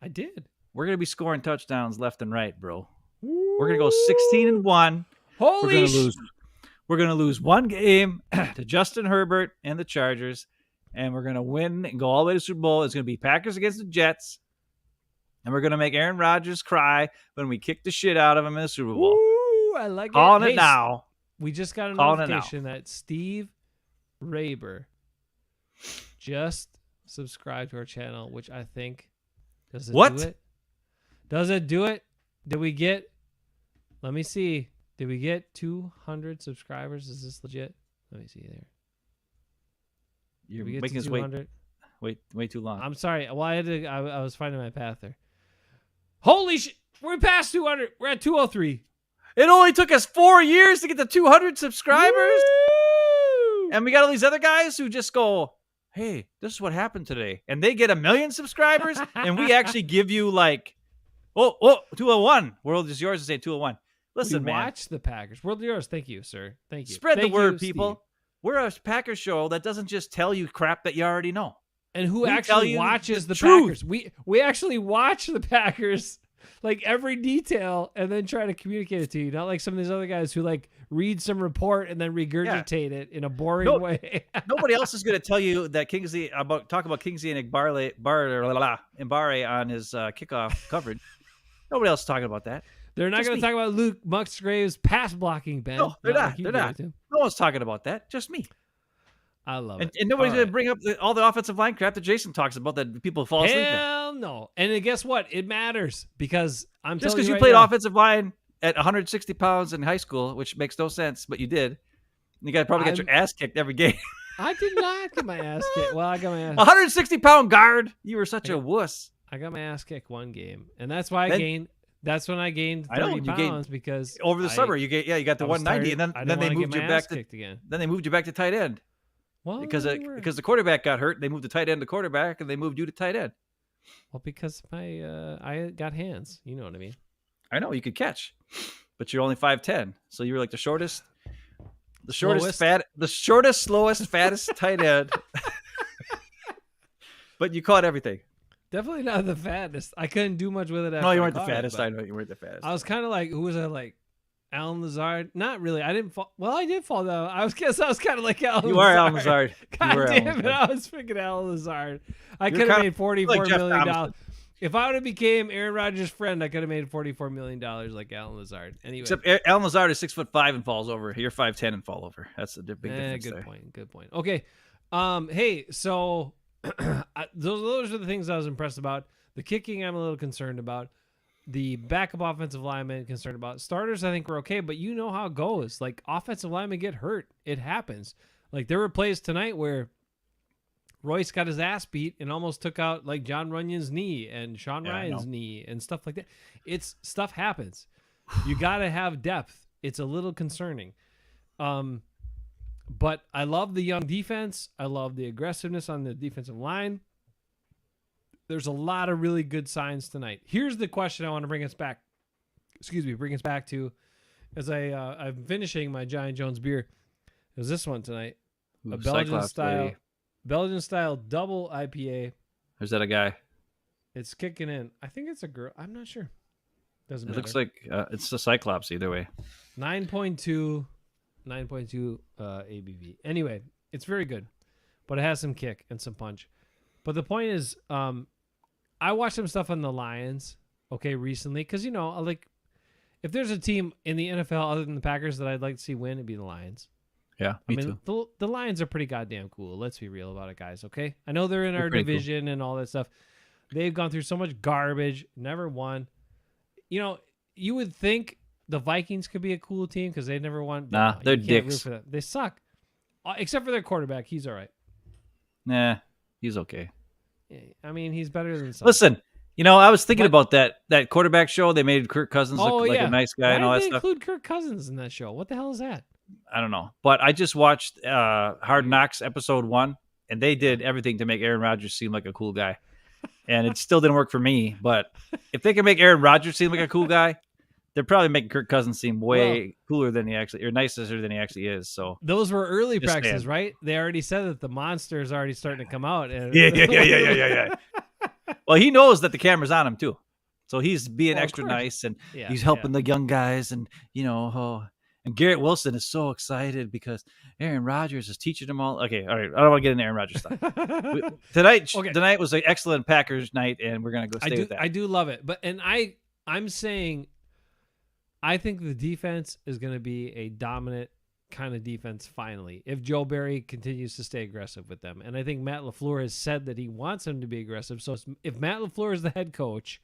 I did. We're going to be scoring touchdowns left and right, bro. We're going to go 16-1. Holy shit. We're going to lose one game to Justin Herbert and the Chargers, and we're going to win and go all the way to the Super Bowl. It's going to be Packers against the Jets, and we're going to make Aaron Rodgers cry when we kick the shit out of him in the Super Bowl. Ooh, I like Calling it. it now. We just got a notification that Steve Raber just subscribed to our channel, which I think does it do it? Does it do it? Did we get? Let me see. Did we get 200 subscribers? Is this legit? Let me see there. You're making us wait too long. I'm sorry. Well, I was finding my path there. Holy shit! We're past 200. We're at 203. It only took us 4 years to get to 200 subscribers. Woo! And we got all these other guys who just go, hey, this is what happened today. And they get 1 million subscribers. And we actually give you like, 201. World is yours to say 201. Listen, man. Watch the Packers. World is yours. Thank you, sir. Thank you. Spread Thank the word, you, people. Steve. We're a Packers show that doesn't just tell you crap that you already know. And who We tell actually you watches the the truth. Packers? We actually watch the Packers, like every detail, and then try to communicate it to you. Not like some of these other guys who like read some report and then regurgitate it in a boring way. Nobody else is going to tell you that talk about Kingsley and Mbare on his kickoff coverage. Nobody else is talking about that. They're not going to talk about Luke Musgrave's pass blocking, Ben. No, they're not. Like They're not. No one's talking about that. Just me. I love it. it. And nobody's going to bring up all the offensive line crap that Jason talks about that people fall asleep at. Hell no. And then guess what? It matters because I'm just because you played offensive line at 160 pounds in high school, which makes no sense, but you did. You probably got your ass kicked every game. I did not get my ass kicked. Well, I got my ass 160-pound guard. You were such a wuss. I got my ass kicked one game, and that's why I gained. That's when I gained 30 pounds because over the summer you got to 190, tired. and then they moved you back to again. Then they moved you back to tight end. Well, because the quarterback got hurt, they moved the tight end to quarterback, and they moved you to tight end. Well, because I got hands. You know what I mean. I know you could catch, but you're only 5'10", so you were like the shortest, slowest, fattest tight end. But you caught everything. Definitely not the fattest. I couldn't do much with it. No, you weren't the fattest. I know you weren't the fattest. I was kind of like, who was I like? Alan Lazard? Not really. I didn't fall. Well, I did fall down. I was kind of like Alan Lazard. You are Alan Lazard. God damn it. I was freaking Alan Lazard. I could have made $44 million. If I would have became Aaron Rodgers' friend, I could have made $44 million like Alan Lazard. Anyway. Except Alan Lazard is 6'5" and falls over. You're 5'10" and fall over. That's the big difference there. Good point. Okay. Hey, so those are the things I was impressed about. The kicking, I'm a little concerned about. The backup offensive lineman, concerned about. Starters, I think we're okay, but you know how it goes. Like, offensive linemen get hurt. It happens. Like, there were plays tonight where Royce got his ass beat and almost took out, like, John Runyon's knee and Sean Ryan's knee and stuff like that. Stuff happens. You got to have depth. It's a little concerning. But I love the young defense. I love the aggressiveness on the defensive line. There's a lot of really good signs tonight. Here's the question I want to bring us back to as I'm finishing my Giant Jones beer. It was this one tonight. Ooh, a Belgian style double IPA. Is that a guy? It's kicking in. I think it's a girl. I'm not sure. Doesn't matter. It looks like it's the Cyclops either way. 9.2 ABV. Anyway, it's very good, but it has some kick and some punch. But the point is, I watched some stuff on the Lions, recently, because, like, if there's a team in the NFL other than the Packers that I'd like to see win, it'd be the Lions. Yeah, me too. The Lions are pretty goddamn cool. Let's be real about it, guys, okay? I know they're in our division and all that stuff. They've gone through so much garbage, never won. You would think the Vikings could be a cool team because they never won. Nah, they're dicks. They suck. Except for their quarterback. He's all right. Nah, he's okay. I mean, he's better than some. Listen, I was thinking about that quarterback show. They made Kirk Cousins look like a nice guy and all that stuff. Why did they include Kirk Cousins in that show? What the hell is that? I don't know. But I just watched Hard Knocks episode 1, and they did everything to make Aaron Rodgers seem like a cool guy. And it still didn't work for me. But if they can make Aaron Rodgers seem like a cool guy, they're probably making Kirk Cousins seem way cooler than he actually, or nicer than he actually is. So those were early practices, right? They already said that the monster is already starting to come out. And yeah. Well, he knows that the camera's on him too, so he's being extra nice, and he's helping the young guys, and and Garrett Wilson is so excited because Aaron Rodgers is teaching him all. Okay, all right. I don't want to get into Aaron Rodgers stuff. Tonight was an excellent Packers night, and we're gonna go stay with that. I do love it, but I'm saying, I think the defense is going to be a dominant kind of defense finally, if Joe Barry continues to stay aggressive with them. And I think Matt LaFleur has said that he wants them to be aggressive. So if Matt LaFleur is the head coach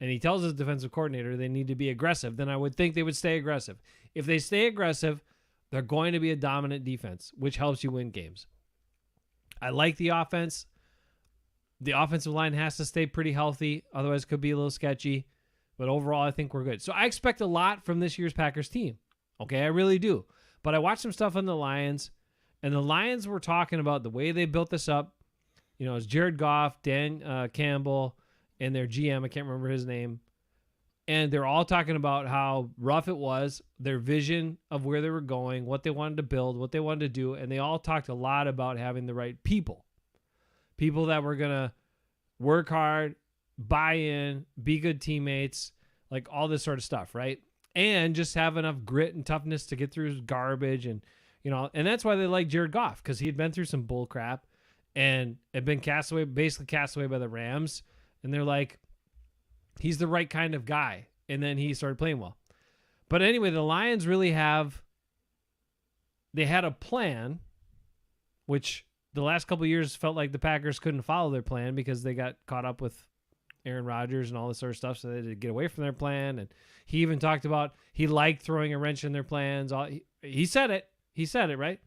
and he tells his defensive coordinator they need to be aggressive, then I would think they would stay aggressive. If they stay aggressive, they're going to be a dominant defense, which helps you win games. I like the offense. The offensive line has to stay pretty healthy, otherwise it could be a little sketchy. But overall, I think we're good. So I expect a lot from this year's Packers team. Okay, I really do. But I watched some stuff on the Lions, and the Lions were talking about the way they built this up. It's Jared Goff, Dan Campbell, and their GM. I can't remember his name. And they're all talking about how rough it was, their vision of where they were going, what they wanted to build, what they wanted to do. And they all talked a lot about having the right people. People that were going to work hard, buy in, be good teammates, like all this sort of stuff, right? And just have enough grit and toughness to get through garbage. And, and that's why they like Jared Goff, because he had been through some bull crap and had been basically cast away by the Rams. And they're like, he's the right kind of guy. And then he started playing well. But anyway, the Lions really they had a plan, which the last couple of years felt like the Packers couldn't follow their plan because they got caught up with Aaron Rodgers and all this sort of stuff, so they had to get away from their plan. And he even talked about he liked throwing a wrench in their plans. He said it. He said it, right?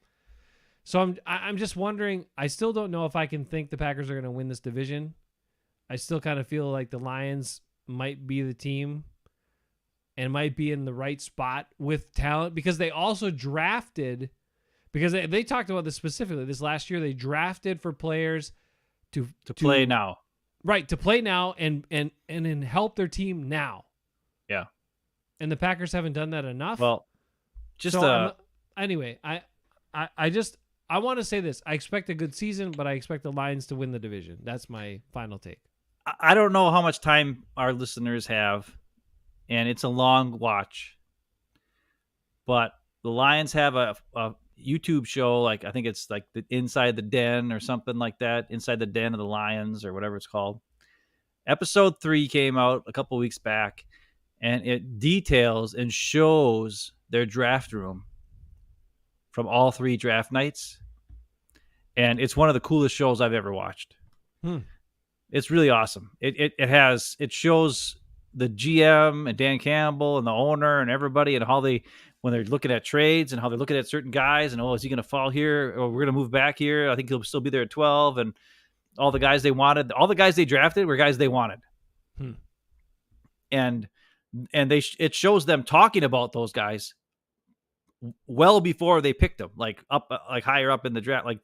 So I'm just wondering. I still don't know if I can think the Packers are going to win this division. I still kind of feel like the Lions might be the team and might be in the right spot with talent, because they also drafted, because they talked about this specifically this last year. They drafted for players to play now. Right, to play now and help their team now. Yeah. And the Packers haven't done that enough. Well, anyway, I want to say this. I expect a good season, but I expect the Lions to win the division. That's my final take. I don't know how much time our listeners have, and it's a long watch. But the Lions have a YouTube show, like I think it's like the Inside the Den or something like that, Inside the Den of the Lions or whatever it's called. Episode 3 came out a couple weeks back, and it details and shows their draft room from all 3 draft nights, and it's one of the coolest shows I've ever watched. It's really awesome. It shows the GM and Dan Campbell and the owner and everybody, and how when they're looking at trades and how they're looking at certain guys, and is he going to fall here, or we're going to move back here? I think he'll still be there at 12. And all the guys they wanted, all the guys they drafted were guys they wanted. And it shows them talking about those guys well before they picked them, like higher up in the draft. Like,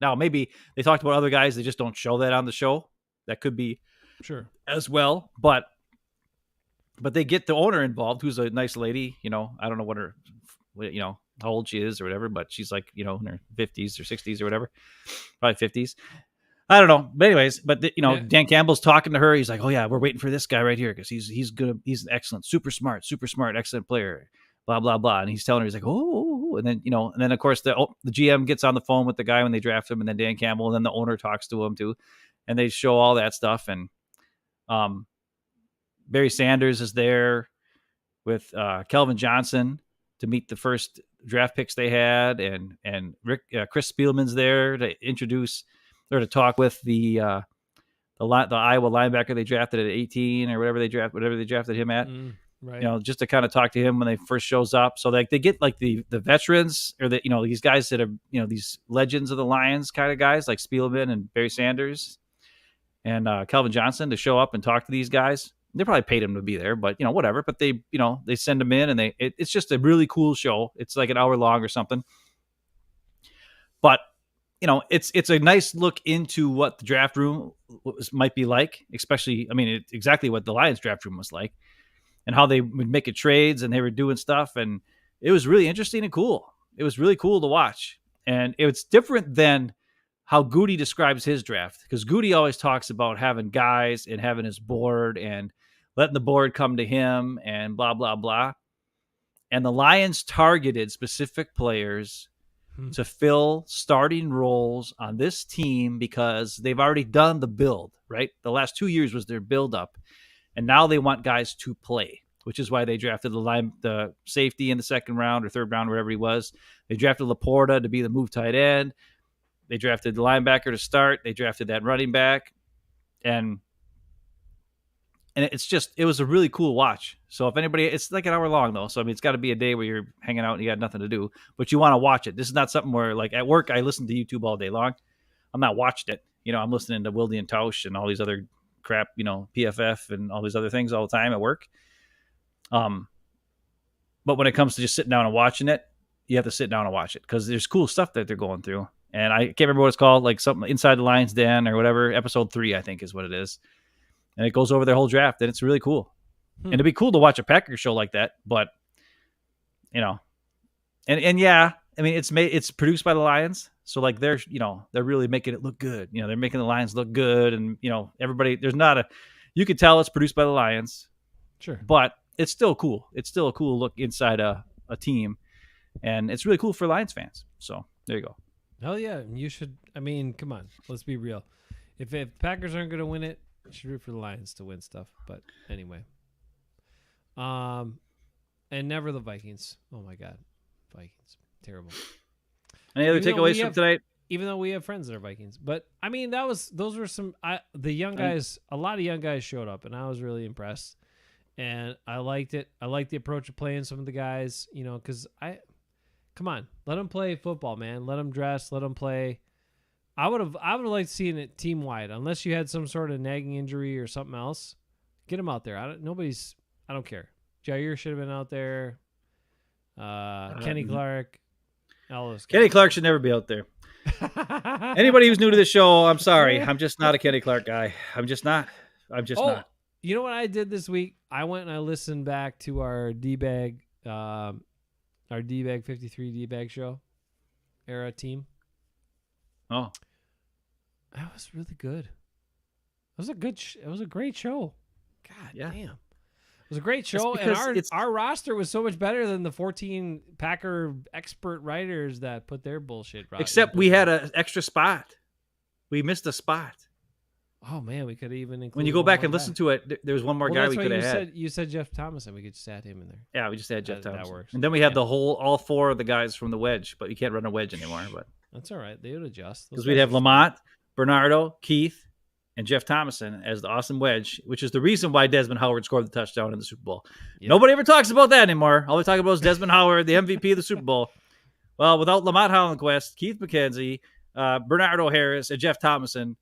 now maybe they talked about other guys. They just don't show that on the show. That could be sure as well, but they get the owner involved, who's a nice lady. I don't know how old she is or whatever, but she's like, in her 50s or 60s or whatever, probably 50s. I don't know. But anyways, Dan Campbell's talking to her. He's like, oh yeah, we're waiting for this guy right here, because he's good. He's an excellent, super smart, excellent player, blah, blah, blah. And he's telling her, he's like, oh, and then of course the GM gets on the phone with the guy when they draft him, and then Dan Campbell, and then the owner talks to him too. And they show all that stuff. And Barry Sanders is there with Kelvin Johnson to meet the first draft picks they had, and Chris Spielman's there to introduce or to talk with the Iowa linebacker they drafted at 18 or whatever they drafted him at. Right. Just to kind of talk to him when they first shows up. So they get like the veterans, or these guys that are these legends of the Lions kind of guys, like Spielman and Barry Sanders and Kelvin Johnson, to show up and talk to these guys. They probably paid him to be there, but whatever. But they send him in, and it's just a really cool show. It's like an hour long or something. But it's a nice look into what the draft room might be like, especially, it's exactly what the Lions draft room was like, and how they would make it trades, and they were doing stuff, and it was really interesting and cool. It was really cool to watch, and it's different than how Goody describes his draft, because Goody always talks about having guys and having his board and letting the board come to him and blah, blah, blah. And the Lions targeted specific players to fill starting roles on this team because they've already done the build, right? The last 2 years was their build up, and now they want guys to play, which is why they drafted the safety in the second round or third round, wherever he was. They drafted Laporta to be the move tight end. They drafted the linebacker to start. They drafted that running back, and it was a really cool watch. So if anybody, it's like an hour long though. So it's got to be a day where you're hanging out and you got nothing to do, but you want to watch it. This is not something where, like, at work, I listen to YouTube all day long. I'm not watching it. I'm listening to Wildy and Tausch and all these other crap, PFF and all these other things all the time at work. But when it comes to just sitting down and watching it, you have to sit down and watch it because there's cool stuff that they're going through. And I can't remember what it's called, like something Inside the Lions Den or whatever. Episode 3, I think, is what it is. And it goes over their whole draft, and it's really cool. And it'd be cool to watch a Packers show like that, but and yeah, it's produced by the Lions, so like they're really making it look good. They're making the Lions look good, and everybody, you could tell it's produced by the Lions, sure, but it's still cool. It's still a cool look inside a team, and it's really cool for Lions fans. So there you go. Hell yeah, you should. Come on, let's be real. If Packers aren't going to win it, you should root for the Lions to win stuff. But anyway, and never the Vikings. Oh my God, Vikings, terrible. Any other takeaways from tonight? Even though we have friends that are Vikings, but those were some the young guys. A lot of young guys showed up, and I was really impressed, and I liked it. I liked the approach of playing some of the guys. Because come on, let them play football, man. Let them dress. Let them play. I would have liked seeing it team wide, unless you had some sort of nagging injury or something else. Get them out there. I don't care. Jair should have been out there. Kenny Clark. Kenny Clark should never be out there. Anybody who's new to the show, I'm sorry. I'm just not a Kenny Clark guy. I'm just not. Not. You know what I did this week? I went and I listened back to our D-Bag, our D-Bag 53 D-Bag show era team. Oh, that was really good. It was a great show. God damn. It was a great show, and our roster was so much better than the 14 Packer expert writers that put their bullshit. Except we had an extra spot. We missed a spot. Oh man, we could even include. When you go back and listen to it, there was one more guy we could have had. You said Jeff Thomas, and we could just add him in there. Yeah, we just had Jeff Thomas. That works. And then we had all 4 of the guys from the wedge, but you can't run a wedge anymore. But that's all right. They would adjust because we'd have Lamont, Bernardo, Keith, and Jeff Thomason as the awesome wedge, which is the reason why Desmond Howard scored the touchdown in the Super Bowl. Yep. Nobody ever talks about that anymore. All they talk about is Desmond Howard, the MVP of the Super Bowl. Well, without Lamont Hollandquist, Keith McKenzie, Bernardo Harris, and Jeff Thomason,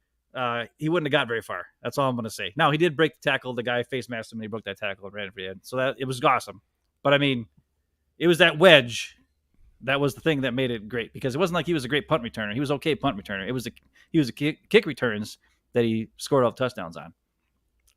he wouldn't have got very far. That's all I'm going to say. Now, he did break the tackle. The guy face masked him, and he broke that tackle and ran for the end. So it was awesome. But, it was that wedge that was the thing that made it great, because it wasn't like he was a great punt returner. He was okay punt returner. He was a kick returns that he scored all touchdowns on.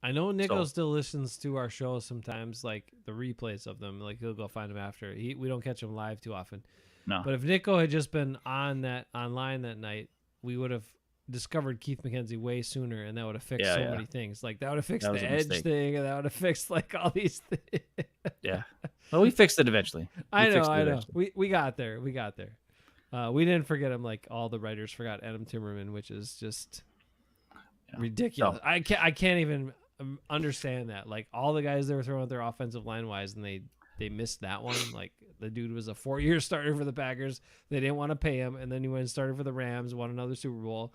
I know Nico still listens to our shows sometimes, like the replays of them. Like he'll go find them after. We don't catch him live too often. No. But if Nico had just been online that night, we would have discovered Keith McKenzie way sooner, and that would have fixed many things. Like that would have fixed the edge thing, and that would have fixed like all these things. Yeah. Well, we fixed it eventually. I know. We got there. We didn't forget him like all the writers forgot Adam Timmerman, which is just ridiculous. So, I can't even understand that. Like all the guys they were throwing out there offensive line wise, and they missed that one. Like the dude was a 4-year starter for the Packers. They didn't want to pay him, and then he went and started for the Rams, won another Super Bowl,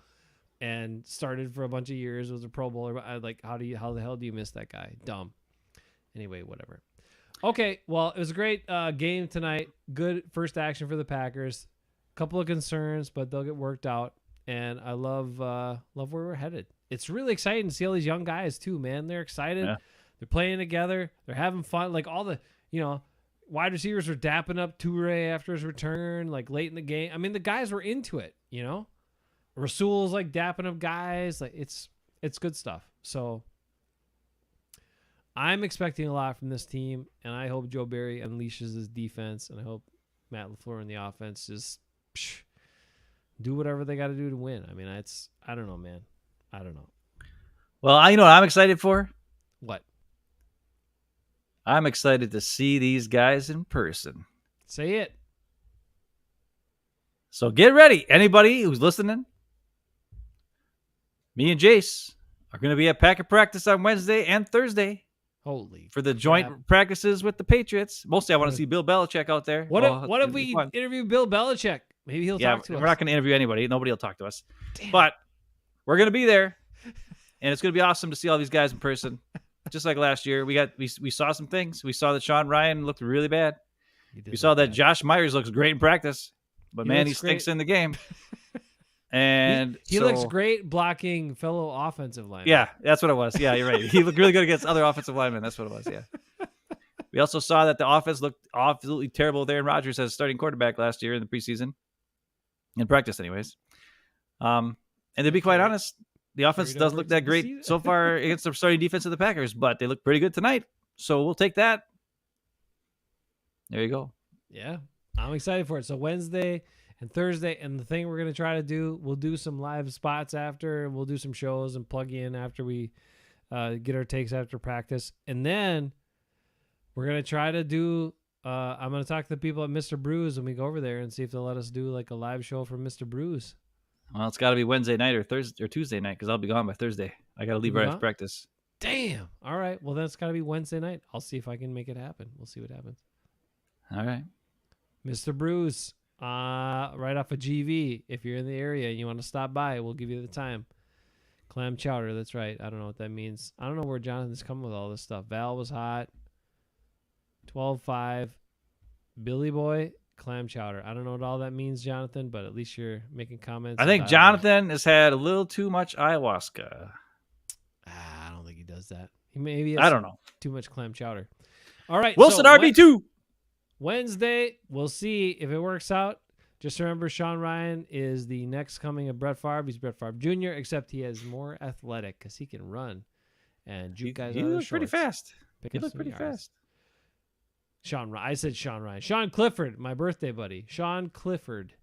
and started for a bunch of years, was a Pro Bowler. Like how the hell do you miss that guy? Dumb. Anyway, whatever. Okay, well, it was a great game tonight. Good first action for the Packers. Couple of concerns, but they'll get worked out. And I love where we're headed. It's really exciting to see all these young guys too, man. They're excited. Yeah. They're playing together. They're having fun. Like all the, wide receivers were dapping up Toure after his return, like late in the game. I mean, the guys were into it, Rasul's like dapping up guys. Like it's good stuff. So I'm expecting a lot from this team, and I hope Joe Barry unleashes his defense, and I hope Matt LaFleur in the offense just do whatever they got to do to win. I mean, I don't know, man. I don't know. Well, you know what I'm excited for? What? I'm excited to see these guys in person. Say it. So get ready. Anybody who's listening, me and Jace are going to be at Packer practice on Wednesday and Thursday. Holy for the joint practices with the Patriots. Mostly I want to see Bill Belichick out there. What if we interview Bill Belichick? Maybe he'll talk to us. We're not going to interview anybody. Nobody will talk to us. Damn. But we're going to be there, and it's going to be awesome to see all these guys in person. Just like last year, we saw some things. We saw that Sean Ryan looked really bad. We saw that Josh Myers looks great in practice, but he stinks in the game. And he looks great blocking fellow offensive linemen. Yeah, that's what it was. Yeah, you're right. He looked really good against other offensive linemen. That's what it was. Yeah. We also saw that the offense looked absolutely terrible with Aaron Rodgers as starting quarterback last year in the preseason, in practice, anyways. And to be quite honest, the offense doesn't look that great so far against the starting defense of the Packers, but they look pretty good tonight. So we'll take that. There you go. Yeah, I'm excited for it. So Wednesday and Thursday, and the thing we're going to try to do, we'll do some live spots after, and we'll do some shows and plug in after we get our takes after practice. And then we're going to try to do, I'm going to talk to the people at Mr. Brews when we go over there and see if they'll let us do like a live show from Mr. Brews. Well, it's got to be Wednesday night or Thursday or Tuesday night because I'll be gone by Thursday. I got to leave right after practice. Damn. All right. Well, then it's got to be Wednesday night. I'll see if I can make it happen. We'll see what happens. All right. Mr. Brews. Right off of GV. If you're in the area and you want to stop by, we'll give you the time. Clam chowder, that's right. I don't know what that means. I don't know where Jonathan's coming with all this stuff. Val was hot. 12-5. Billy Boy, clam chowder. I don't know what all that means, Jonathan, but at least you're making comments. I think Jonathan has had a little too much ayahuasca. I don't think he does that. He maybe I don't know. Too much clam chowder. All right. Wilson RB2. Wednesday, we'll see if it works out. Just remember, Sean Ryan is the next coming of Brett Favre. He's Brett Favre Jr., except he is more athletic because he can run and juke guys out of the shorts. He looked pretty fast. He looked pretty fast. I said Sean Ryan. Sean Clifford, my birthday buddy. Sean Clifford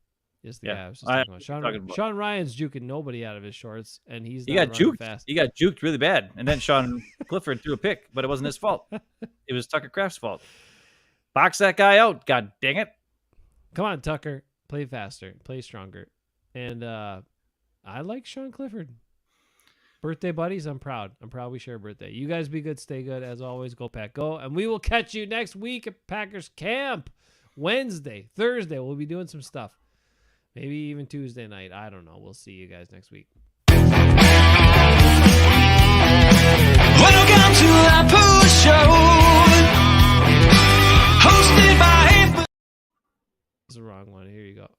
is the guy I was just talking about. Sean Ryan's juking nobody out of his shorts, and he got juked fast. He got juked really bad, and then Sean Clifford threw a pick, but it wasn't his fault. It was Tucker Kraft's fault. Box that guy out, god dang it. Come on, Tucker. Play faster. Play stronger. And I like Sean Clifford. Birthday buddies, I'm proud. I'm proud we share a birthday. You guys be good, stay good. As always, go Pack, go. And we will catch you next week at Packers Camp. Wednesday, Thursday, we'll be doing some stuff. Maybe even Tuesday night. I don't know. We'll see you guys next week. Welcome to the Pooh Show. Hosted by... That's the wrong one. Here you go.